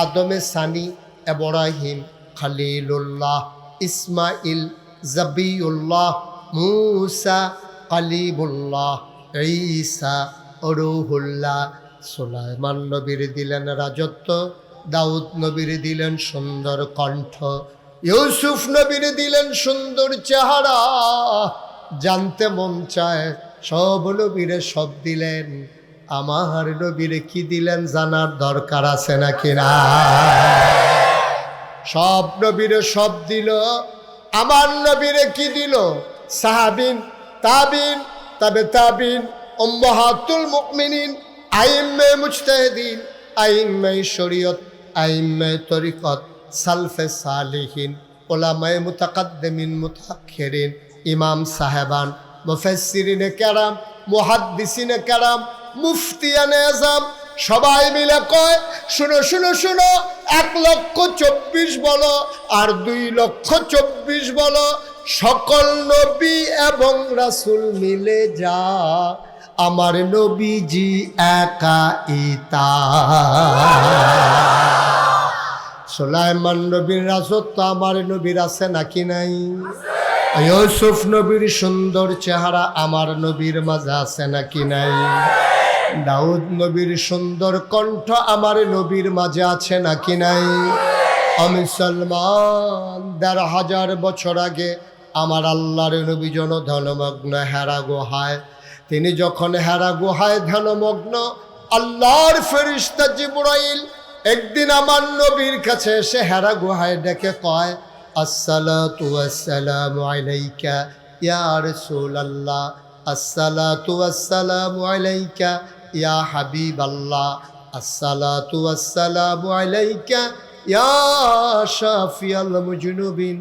আদমে সানি, ইব্রাহিম খলিলুল্লাহ, ইসমাইল জাবিউল্লাহ, মূসা কালিমুল্লাহ, ঈসা রূহুল্লাহ। সুলাইমান নবীর দিলেন রাজত্ব, দাউদ নবীর দিলেন সুন্দর কণ্ঠ, ইউসুফ নবীর দিলেন সুন্দর চেহারা। জানতে মন চায় সব নবীরে সব দিলেন, আমার নবীরে কি দিলেন জানার দরকার আছে নাকি না? সব নবীরে সব দিল, আমার নবীরে কি দিল? সাহাবিন, তাবিন, তাবে তাবিন, উম্মাহাতুল মুমিনিন, আইম্মে মুজতাহিদিন, আইম্মে শরীয়ত, আইম্মে তরিকত, সালফে সালিহিন, উলামায়ে মুতাকাদ্দিমিন মুতাআখিরিন, ইমাম সাহেবান, মুফাসসিরিনে কেরাম, মুহাদ্দিসিনে কেরাম, মুফতিয়ানে আযম, সবাই মিলে কয় শুনো শুনো শুনো, 1,24,000 বলো আর 2,24,000 বলো, সকল নবী এবং রাসূল মিলে যা আমার নবীজি একা ইতা। সুলাইমান নবীর রাজত্ব আমার নবীর আছে নাকি নাই? ইউসুফ নবীর সুন্দর চেহারা আমার নবীর মাঝে আছে নাকি নাই? দাউদ নবীর সুন্দর কণ্ঠ আমার নবীর মাঝে আছে নাকি নাই? আমি সলমান ১,৫০০ বছর আগে আমার আল্লাহর নবী জন ধ্যানমগ্ন হেরা গুহায়, তিনি যখন হেরা গুহায় ধ্যানমগ্ন, আল্লাহর ফেরেশতা জিবরাইল একদিন আমার নবীর কাছে এসে হেরা গুহায় ডেকে কয়, আসসালাতু ওয়াসসালামু আলাইকা ইয়া রাসূলুল্লাহ, আসসালাতু ওয়াসসালামু আলাইকা ইয়া হাবিবাল্লাহ, আসসালাতু ওয়াসসালামু আলাইকা ইয়া শাফিয়াল মুজনুবিন,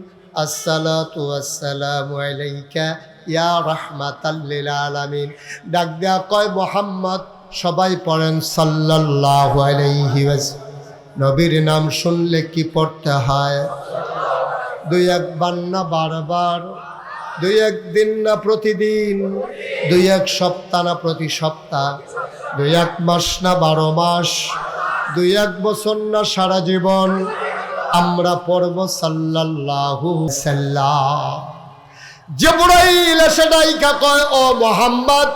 আসসালাতু ওয়াসসালামু আলাইকা ইয়া রাহমাতাল লিল আলামিন। ডাক দেয়া কয় মুহাম্মদ, সবাই পড়েন সাল্লাল্লাহু আলাইহি ওয়াসাল্লাম। নবীর নাম শুনলে কি পড়তে হয়? 2-1 না বারবার, 2-1 দিন না প্রতিদিন, 2-1 সপ্তাহ না প্রতি সপ্তাহ, 2-1 মাস না 12 মাস, 2-1 বছর না সারা জীবন, আমরা পড়ব সাল্লাল্লাহু সাল্লাম। জিবরাইল এসে ডাইকা কয়, ও মুহাম্মদ,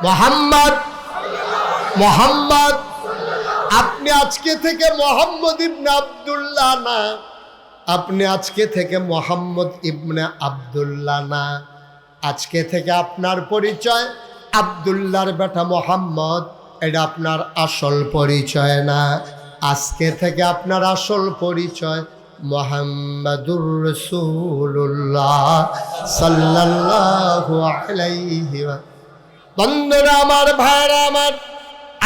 মুহাম্মদ, মুহাম্মদ, আপনি আজকে থেকে মুহাম্মদ ইবনে আব্দুল্লাহ না, আপনি আজকে থেকে মুহাম্মদ ইবনে আব্দুল্লাহ না, আজকে থেকে আপনার পরিচয় আব্দুল্লাহর বেটা মুহাম্মদ, এটা আপনার আসল পরিচয় না। আজকে থেকে আপনার আসল পরিচয় মুহাম্মাদুর রাসূলুল্লাহ সাল্লাল্লাহু আলাইহি ওয়া। বন্ধুরা আমার, ভাইরা আমার,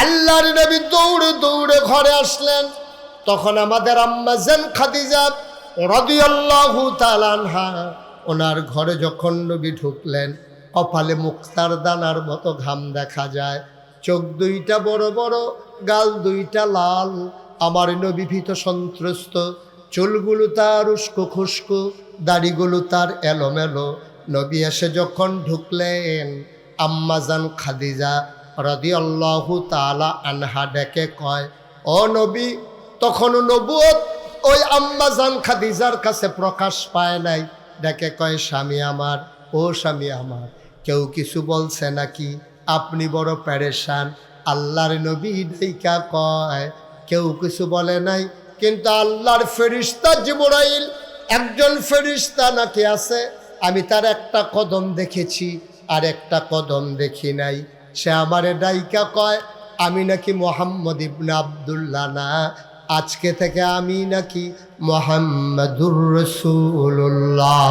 আল্লাহর নবী দৌড়ে দৌড়ে ঘরে আসলেন। তখন আমাদের আম্মা জান খাদিজা রাদিয়াল্লাহু তাআলা আনহা ওনার ঘরে যখন নবী ঢুকলেন, কপালে মুক্তার দানার মতো ঘাম দেখা যায়, চোখ দুইটা বড় বড়, গাল দুইটা লাল। আমার নবী ভীত সন্ত্রস্ত, চুলগুলো তার উস্কো খুস্কো, দাড়িগুলো তার এলোমেলো। নবী এসে যখন ঢুকলেন, আম্মা জান খাদিজা রাদিয়াল্লাহু তাআলা আনহা ডেকে কয়, ও নবী। তখনও নবুয়ত ওই আম্মা জান খাদিজার কাছে প্রকাশ পায় নাই। ডেকে কয়, স্বামী আমার, ও স্বামী আমার, কেউ কিছু বলছে নাকি? আপনি বড় পেরেশান। আল্লাহর নবী ডাইকা কয়, কেউ কিছু বলে নাই, কিন্তু আল্লাহর ফেরেশতা জিবরাইল, একজন ফেরেশতা নাকি আছে, আমি তার একটা কদম দেখেছি আর একটা কদম দেখি নাই। সে আমারে ডাইকা কয়, আমি নাকি মুহাম্মদ ইবনে আব্দুল্লাহ না, আজকে থেকে আমি নাকি মুহাম্মাদুর রাসূলুল্লাহ।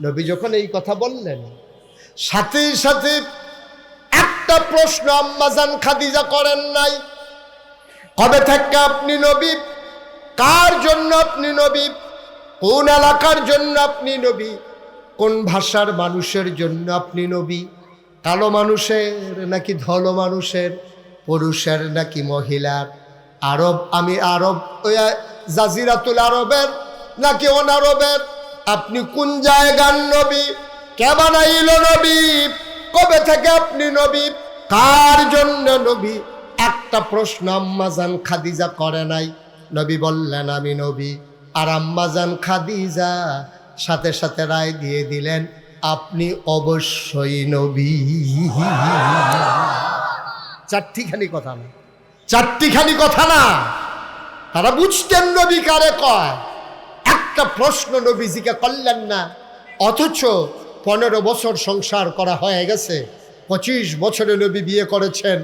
নবী যখন এই কথা বললেন, সাথে সাথে একটা প্রশ্ন আম্মা জান খাদিজা করেন নাই, কবে থেকে আপনি নবী? কার জন্য আপনি নবী? কোন এলাকার জন্য আপনি নবী? কোন ভাষার মানুষের জন্য আপনি নবী? কালো মানুষের নাকি ধল মানুষের? পুরুষের নাকি মহিলার? আরব, আমি আরব, জাজিরাতুল আরবের নাকি অনারবের? আপনি কোন জায়গার নবী? কে বানাইল নবী? কবে থেকে আপনি নবী? কার জন্য নবী? একটা প্রশ্ন আম্মা জান খাদিজা করে নাই। নবী বললেন, আমি নবী। আর আম্মা জান খাদিজা সাথে সাথে রায় দিয়ে দিলেন, আপনি অবশ্যই নবী। চারটিখানি কথা না, চারটিখানি কথা না। তারা বুঝতেন নবী কারে কয়। একটা প্রশ্ন নবীজিকে করলেন না, অথচ 15 বছর সংসার করা হয়ে গেছে। 25 বছরে নবী বিয়ে করেছেন।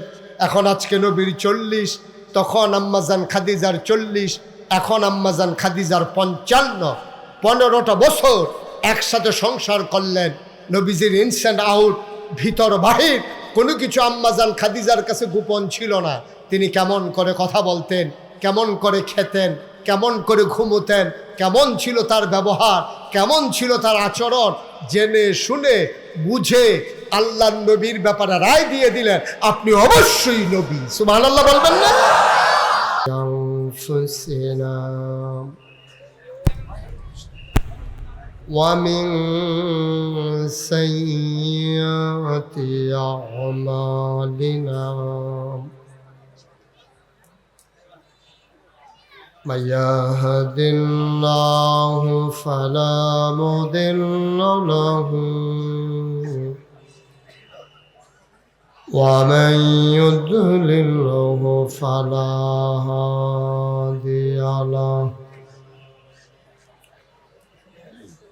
এখন আজকে নবীর 40, তখন আম্মাজান খাদিজার 40, এখন আম্মাজান খাদিজার 55। 15টা বছর একসাথে সংসার করলেন। নবীজির ইনস অ্যান্ড আউট, ভিতর বাহির কোনো কিছু আম্মাজান খাদিজার কাছে গোপন ছিল না। তিনি কেমন করে কথা বলতেন, কেমন করে খেতেন, কেমন করে ঘুমোতেন, কেমন ছিল তার ব্যবহার, কেমন ছিল তার আচরণ, জেনে শুনে বুঝে আল্লাহর নবীর ব্যাপারে রায় দিয়ে দিলেন, আপনি অবশ্যই নবী। সুবহানাল্লাহ বলবেন না? ومن سيئات أعمالنا من يهد الله فلا مضل له ومن يضلله فلا هادي له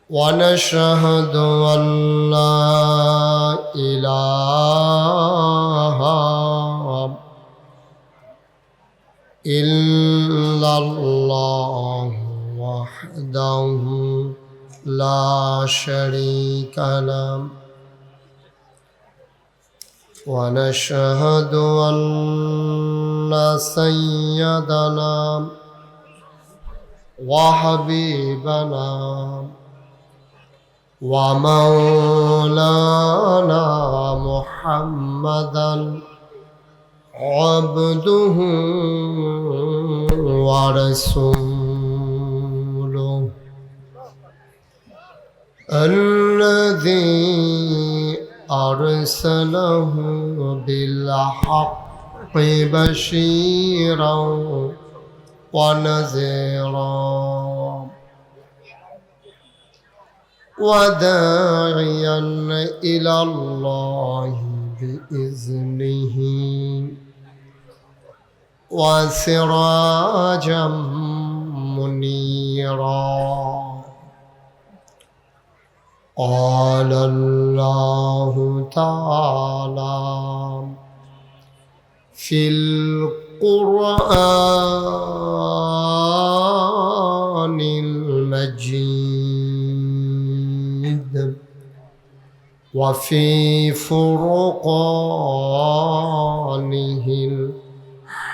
ونشهد أن لا إله إلا الله وحده لا شريك له ونشهد أن سيدنا وحبيبنا ومولانا محمدا عبده ورسوله الذي أرسله بالحق بشيرا ونذيرا وداعيا إلى الله بإذنه وسراجا منيرا قال الله تعالى في القرآن المجيد وفي فرقانه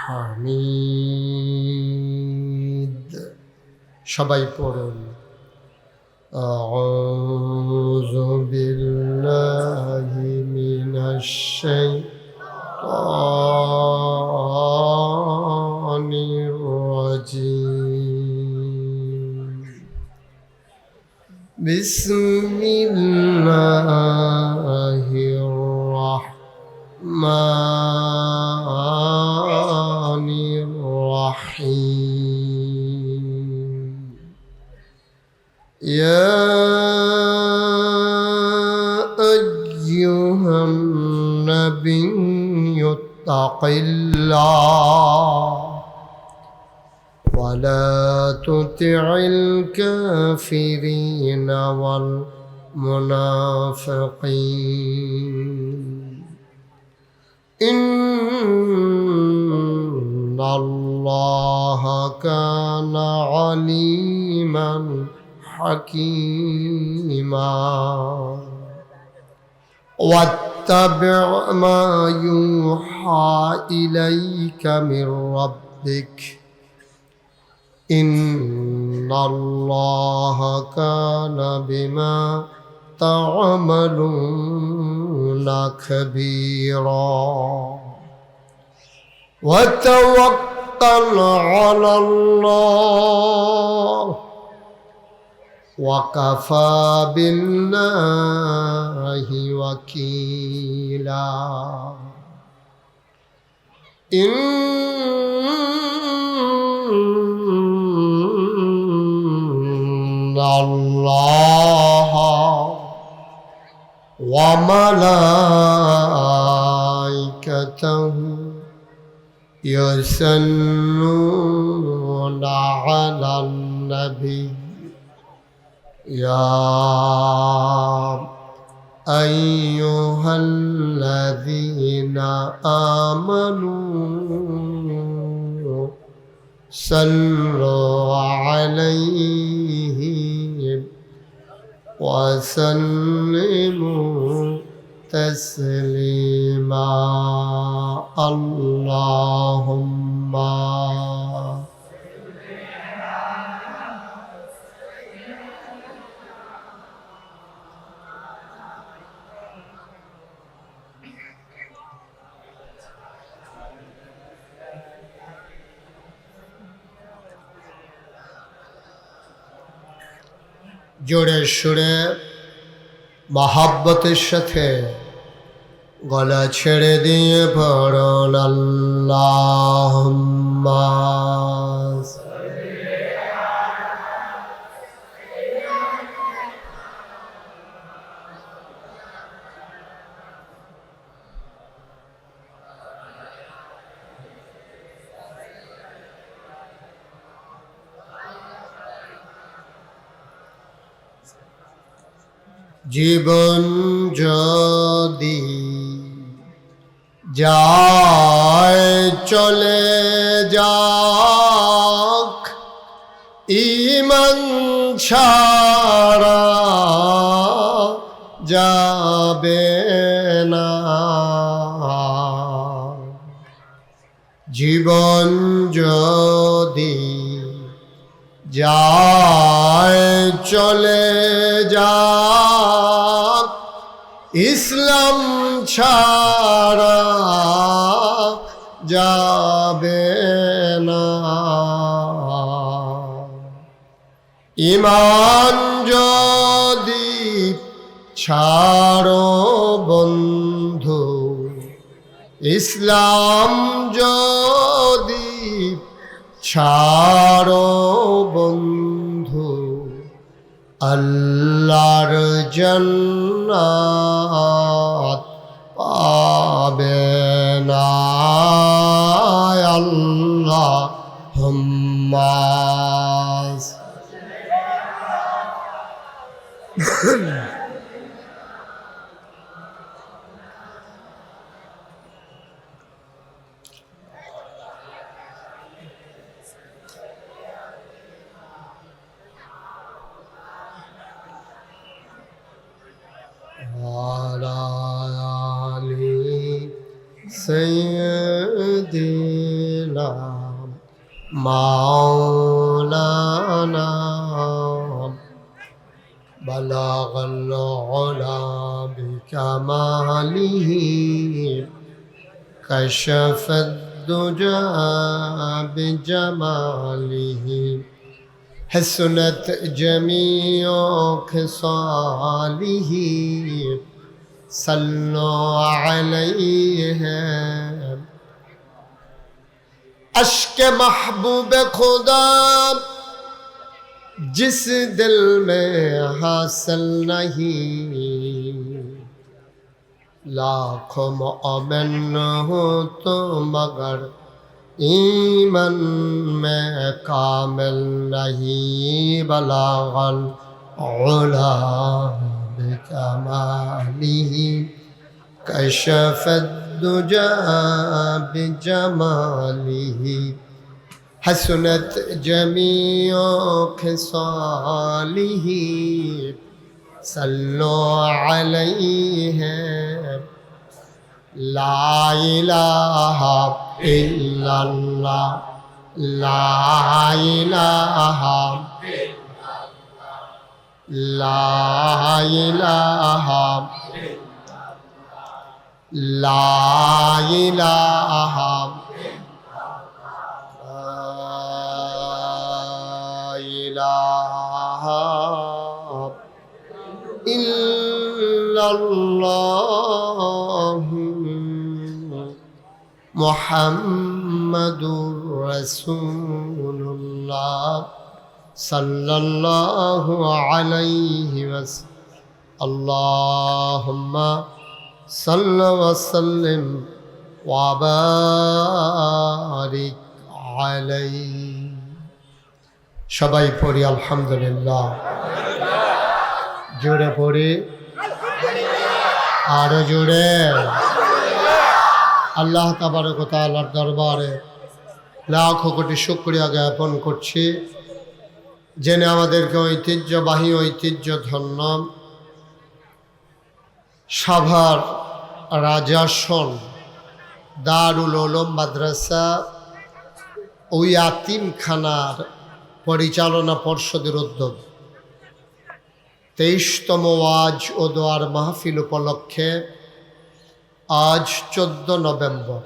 الحميد সবাই পড়ুন أعوذ بالله من الشيطان الرجيم بسم الله الرحمن الرحيم يا أيها النبي اتق الله ولا تطع الكافرين والمنافقين إن الله كان عليما حكيما واتبع ما يوحى إليك من ربك إن الله كان بما تعملون خبيرا وتوكل على الله وكفى بالله وكيلا إن الله وملائكته يصلون على النبي يا أيها الذين آمنوا صلوا عليه وسلموا تسليما اللهم জোরে সুরে মহাব্বতের সাথে গলা ছেড়ে দিয়ে পড়ুন আল্লাহুম্মা জীবন যদি যায় চলে যাক ঈমান ছাড়া যাবে না জীবন যদি যায় চলে যাক ইসলাম ছাড়া যাবে না ঈমান যদি ছাড়ো বন্ধু ইসলাম যদি ছাড়ো বন্ধু আল্লাহর জান্নাত পাবে না আল্লাহুম্মা سيدنا مولانا بلغ العلا بكماله كشف الدجى بجماله حسنت جميع خصاله صلوا عليه اشک محبوب خدا जिस दिल में हासिल नहीं लाखों मोमिन हो तो मगर ईमान में कामिल नहीं बलागल उला बिकमालिही कशफ दुजा बिजमालिही हसनत जमीओ खिसालिही सल्लो अलैहि ला इलाहा इल्लल्लाह ला इलाहा ला इलाहा ला इलाहा इल्लल्लाह मुहम्मदुर रसूलुल्लाह सल्लल्लाहु अलैहि वसल्लम अल्लाहुम्मा सल्लि व सल्लिम व बारिक अलैहि সবাই পড়ি আলহামদুলিল্লাহ জোরে পড়ি আরো জোরে আল্লাহ তাবারক ওয়া তাআলার দরবারে লাখ কোটি শুকরিয়া জ্ঞাপন করছি জেনে আমাদেরকে ঐতিহ্যবাহী ঐতিহ্যধন্য সাভার রাজাসন দারুল উলুম মাদ্রাসা ও ইয়াতিমখানার পরিচালনা পর্ষদের উদ্যোগ 23তম ওয়াজ ও দোয়ার মাহফিল উপলক্ষে আজ 14 নভেম্বর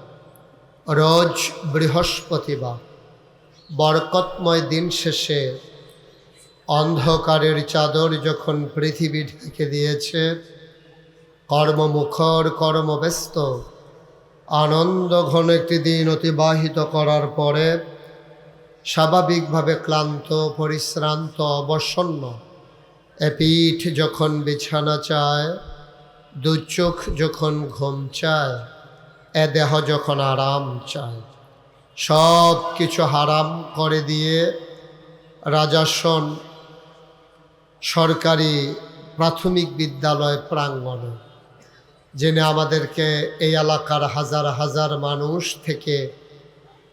রোজ বৃহস্পতিবার বরকতময় দিন শেষে অন্ধকারের চাদর যখন পৃথিবী ঢেকে দিয়েছে কর্মমুখর কর্মব্যস্ত আনন্দ ঘন একটি দিন অতিবাহিত করার পরে স্বাভাবিকভাবে ক্লান্ত পরিশ্রান্ত অবসন্ন এ পিঠ যখন বিছানা চায় দু চোখ যখন ঘুম চায় এ দেহ যখন আরাম চায় সব কিছু হারাম করে দিয়ে রাজাসন সরকারি প্রাথমিক বিদ্যালয় প্রাঙ্গণে জেনে আমাদেরকে এই এলাকার হাজার হাজার মানুষ থেকে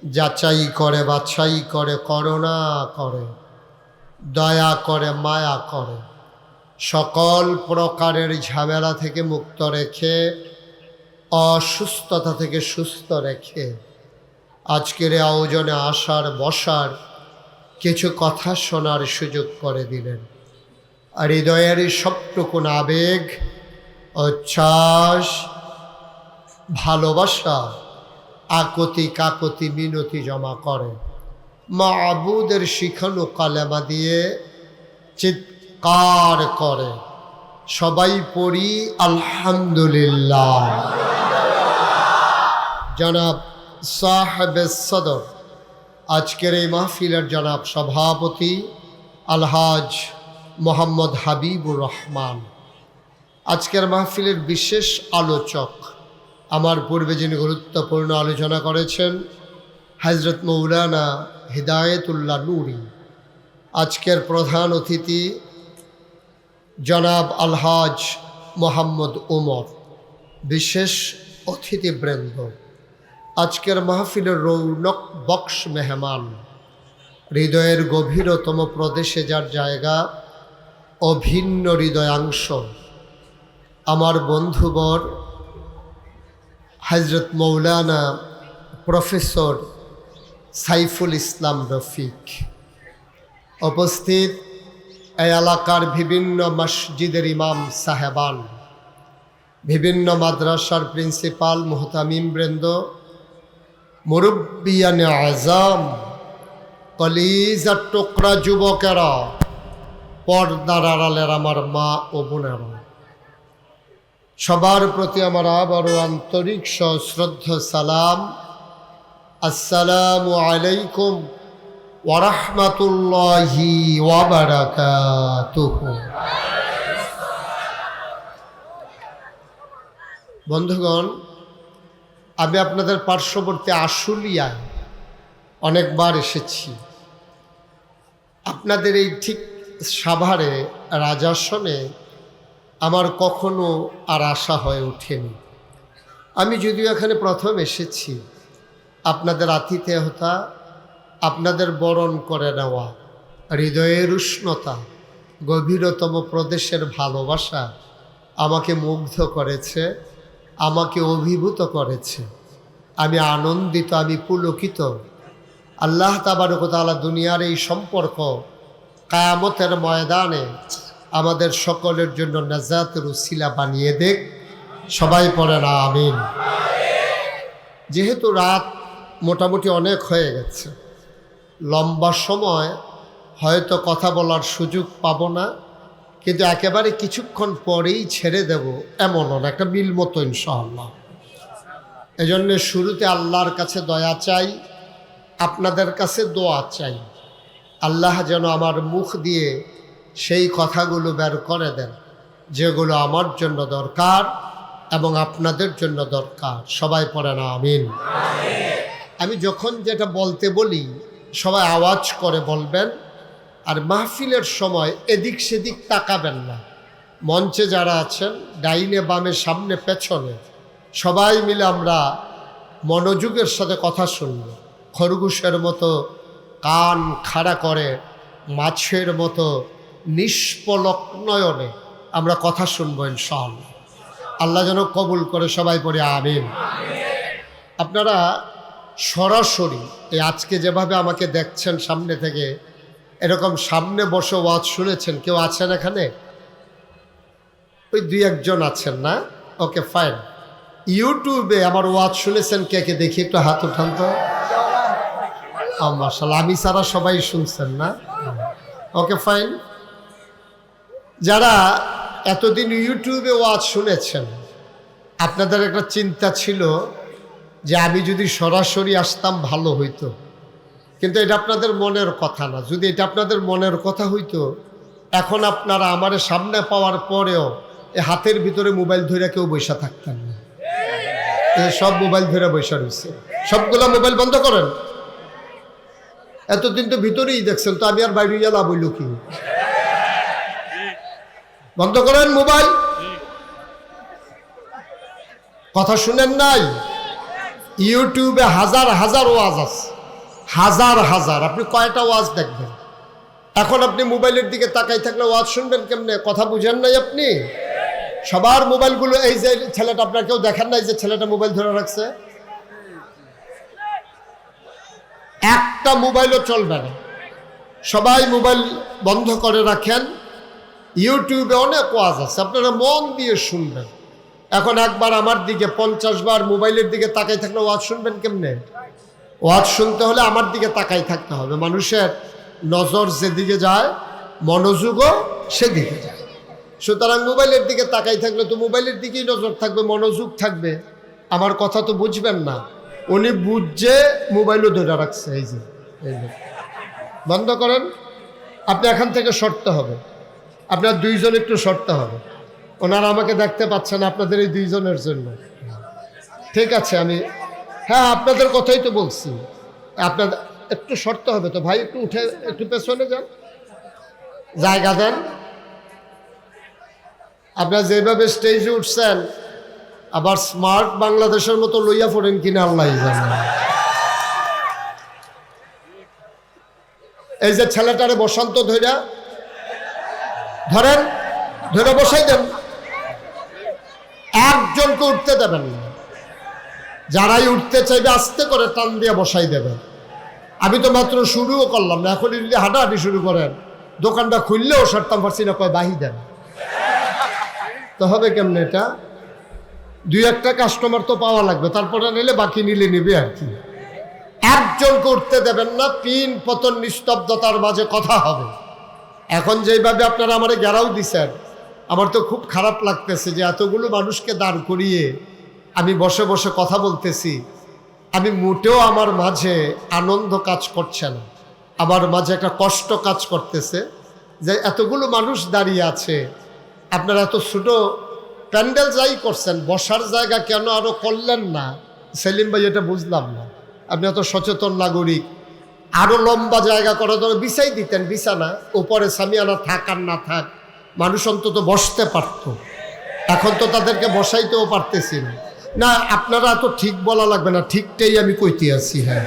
যাচাই করে বাছাই করে করুণা করে দয়া করে মায়া করে সকল প্রকারের ঝামেলা থেকে মুক্ত রেখে অসুস্থতা থেকে সুস্থ রেখে আজকের আয়োজনে আসার বসার কিছু কথা শোনার সুযোগ করে দিলেন আর হৃদয়ের সবটুকুন আবেগ উচ্ছ্বাস ভালোবাসা আকতি কাকতি মিনতি জমা করে মাবুদের শিখানো কালেমা দিয়ে চিৎকার করে সবাই পড়ি আলহামদুলিল্লাহ জনাব সাহেবে সদর, আজকের এই মাহফিলের জনাব সভাপতি আলহাজ মোহাম্মদ হাবিবুর রহমান, আজকের মাহফিলের বিশেষ আলোচক, আমার পূর্বে যিনি গুরুত্বপূর্ণ আলোচনা করেছেন হযরত মৌলানা হিদায়েতুল্লাহ নুরি, আজকের প্রধান অতিথি জনাব আলহাজ মোহাম্মদ ওমর, বিশেষ অতিথিবৃন্দ, আজকের মাহফিলের রৌনক বক্স মেহমান, হৃদয়ের গভীরতম প্রদেশে যার জায়গা, অভিন্ন হৃদয়াংশ, আমার বন্ধুবর হযরত মৌলানা প্রফেসর সাইফুল ইসলাম রফিক, উপস্থিত এই এলাকার বিভিন্ন মসজিদের ইমাম সাহেবান, বিভিন্ন মাদ্রাসার প্রিন্সিপাল মুহতামিম বৃন্দ, মুরব্বিয়ানে আজম, কলিজার টুকরা যুবকেরা, পর্দার আড়ালের আমার মা ও বোনেরা, সবার প্রতি আমার আবারও আন্তরিক সশ্রদ্ধ সালাম। আসসালামু আলাইকুম ওয়া রাহমাতুল্লাহি ওয়া বারাকাতুহু। বন্ধুগণ, আমি আপনাদের পার্শ্ববর্তী আশুলিয়ায় অনেকবার এসেছি। আপনাদের এই ঠিক সাভারে রাজাসনে আমার কখনো আর আশা হয়ে ওঠেনি। আমি যদিও এখানে প্রথম এসেছি, আপনাদের আতিথেয়তা, আপনাদের বরণ করে নেওয়া, হৃদয়ের উষ্ণতা, গভীরতম প্রদেশের ভালোবাসা আমাকে মুগ্ধ করেছে, আমাকে অভিভূত করেছে। আমি আনন্দিত, আমি পুলকিত। আল্লাহ তাবারক ওয়া তাআলা দুনিয়ার এই সম্পর্ক কিয়ামতের ময়দানে আমাদের সকলের জন্য নাজাতের উসিলা বানিয়ে দেখ। সবাই পড়েন আমিন। যেহেতু রাত মোটামুটি অনেক হয়ে গেছে, লম্বা সময় হয়তো কথা বলার সুযোগ পাবো না, কিন্তু একেবারে কিছুক্ষণ পরেই ছেড়ে দেব এমনও না, একটা মিল মতো ইনশাআল্লাহ। এজন্য শুরুতে আল্লাহর কাছে দয়া চাই, আপনাদের কাছে দোয়া চাই। আল্লাহ যেন আমার মুখ দিয়ে সেই কথাগুলো বের করে দেন যেগুলো আমার জন্য দরকার এবং আপনাদের জন্য দরকার। সবাই পড়েন আমিন। আমি যখন যেটা বলতে বলি সবাই আওয়াজ করে বলবেন, আর মাহফিলের সময় এদিক সেদিক তাকাবেন না। মঞ্চে যারা আছেন ডাইনে বামে সামনে পেছনে সবাই মিলে আমরা মনোযোগের সাথে কথা শুনব। খরগোশের মতো কান খাড়া করে, মাছের মতো নিষ্পলক নয়নে আমরা কথা শুনবো ইনশাআল্লাহ। আল্লাহ যেন কবুল করে। সবাই পড়ে আমিন। আপনারা সরাসরি এই আজকে যেভাবে আমাকে দেখছেন সামনে থেকে, এরকম সামনে বসে ওয়াজ শুনেছেন কেউ আছেন এখানে? ওই দুই একজন আছেন না? Okay fine. ইউটিউবে আমার ওয়াজ শুনেছেন কে কে? দেখি একটু হাত উঠান তো। মাশাআল্লাহ, আমি সারা সবাই শুনছেন না? Okay fine. যারা এতদিন ইউটিউবে ওয়াজ শুনেছেন, আপনাদের একটা চিন্তা ছিল যে আমি যদি সরাসরি আসতাম ভালো হইতো, কিন্তু এটা আপনাদের মনের কথা না। যদি এটা আপনাদের মনের কথা হইতো, এখন আপনারা আমার সামনে পাওয়ার পরেও এই হাতের ভিতরে মোবাইল ধরে কেউ বসে থাকতেন না। সব মোবাইল ধরে বসে রয়েছে। সবগুলা মোবাইল বন্ধ করেন। এতদিন তো ভিতরেই দেখছেন, তো আমি আর বাইরে লাভ হইল কি? বন্ধ করেন মোবাইল। কথা শুনেন নাই? ইউটিউবে হাজার হাজার ওয়াজ আছে, হাজার হাজার। আপনি কয়টা ওয়াজ দেখবেন? এখন আপনি মোবাইলের দিকে তাকাই থাকলে ওয়াজ শুনবেন কেমনে? কথা বুঝেন নাই আপনি? সবার মোবাইলগুলো, এই যে ছেলেটা, আপনার কেউ দেখেন নাই যে ছেলেটা মোবাইল ধরে রাখছে? একটা মোবাইলও চলবে না। সবাই মোবাইল বন্ধ করে রাখেন। ইউটিউবে অনেক ওয়াজ আছে, আপনারা মন দিয়ে শুনবেন। এখন একবার আমার দিকে 50 বার মোবাইলের দিকে তাকাই থাকলে ওয়াজ শুনবেন কেমনে? ওয়াজ শুনতে হলে আমার দিকে তাকাই থাকতে হবে। মানুষের নজর যেদিকে যায় মনোযোগও সেদিকে যায়। সুতরাং মোবাইলের দিকে তাকাই থাকলে তো মোবাইলের দিকেই নজর থাকবে, মনোযোগ থাকবে, আমার কথা তো বুঝবেন না। উনি বুঝছে মোবাইলও ধরে রাখছে। এই যে বন্ধ করেন। আপনি এখান থেকে সরতে হবে, আপনার দুইজন একটু সরতে হবে। ওনারা আমাকে দেখতে পাচ্ছেন আপনাদের এই দুইজনের জন্য। ঠিক আছে, আমি হ্যাঁ আপনাদের কথাই তো বলছি, আপনাদের একটু সরতে হবে তো ভাই, একটু উঠে একটু পেছনে যান, জায়গা দেন। আপনারা যেভাবে স্টেজে উঠছেন আবার স্মার্ট বাংলাদেশের মতো লইয়া পড়েন কিনা আল্লাহ জানে। এই যে ছেলেটারে বসন্ত ধরেন, ধরে বসাই দেন, একজনকে উঠতে দেবেন না। যারাই উঠতে চাইবে আস্তে করে টান দিয়ে বসাই দেবেন। আমি তো মাত্র শুরুও করলাম না, এখন যদি হাঁটাহাঁটি শুরু করেন দোকানটা খুললেও সারতাম পারছি না, কয় বাহি দেন তো হবে কেমনে? এটা দুই একটা কাস্টমার তো পাওয়া লাগবে, তারপরে নিলে বাকি নিলে নিবে আর কি। একজনকে উঠতে দেবেন না, পিন পতন নিস্তব্ধতার মাঝে কথা হবে। এখন যেইভাবে আপনারা আমারে গেরাও দিছেন, আমার তো খুব খারাপ লাগতেছে যে এতগুলো মানুষকে দাঁড় করিয়ে আমি বসে বসে কথা বলতেছি। আমি মোটেও আমার মাঝে আনন্দ কাজ করছে না, আমার মাঝে একটা কষ্ট কাজ করতেছে যে এতগুলো মানুষ দাঁড়িয়ে আছে, আপনারা এত ছোট প্যান্ডেল যাই করছেন, বসার জায়গা কেন আরও করলেন না? সেলিম ভাই এটা বুঝলাম না, আপনি এত সচেতন নাগরিক, আরও লম্বা জায়গা করা ধরো বিছাই দিতেন, বিছানা উপরে সামিয়ানা থাক আর না থাক, মানুষ অন্তত বসতে পারত। এখন তো তাদেরকে বসাইতেও পারতেছি না। না আপনারা এত ঠিক বলা লাগবে না, ঠিকটাই আমি কইতে আছি। হ্যাঁ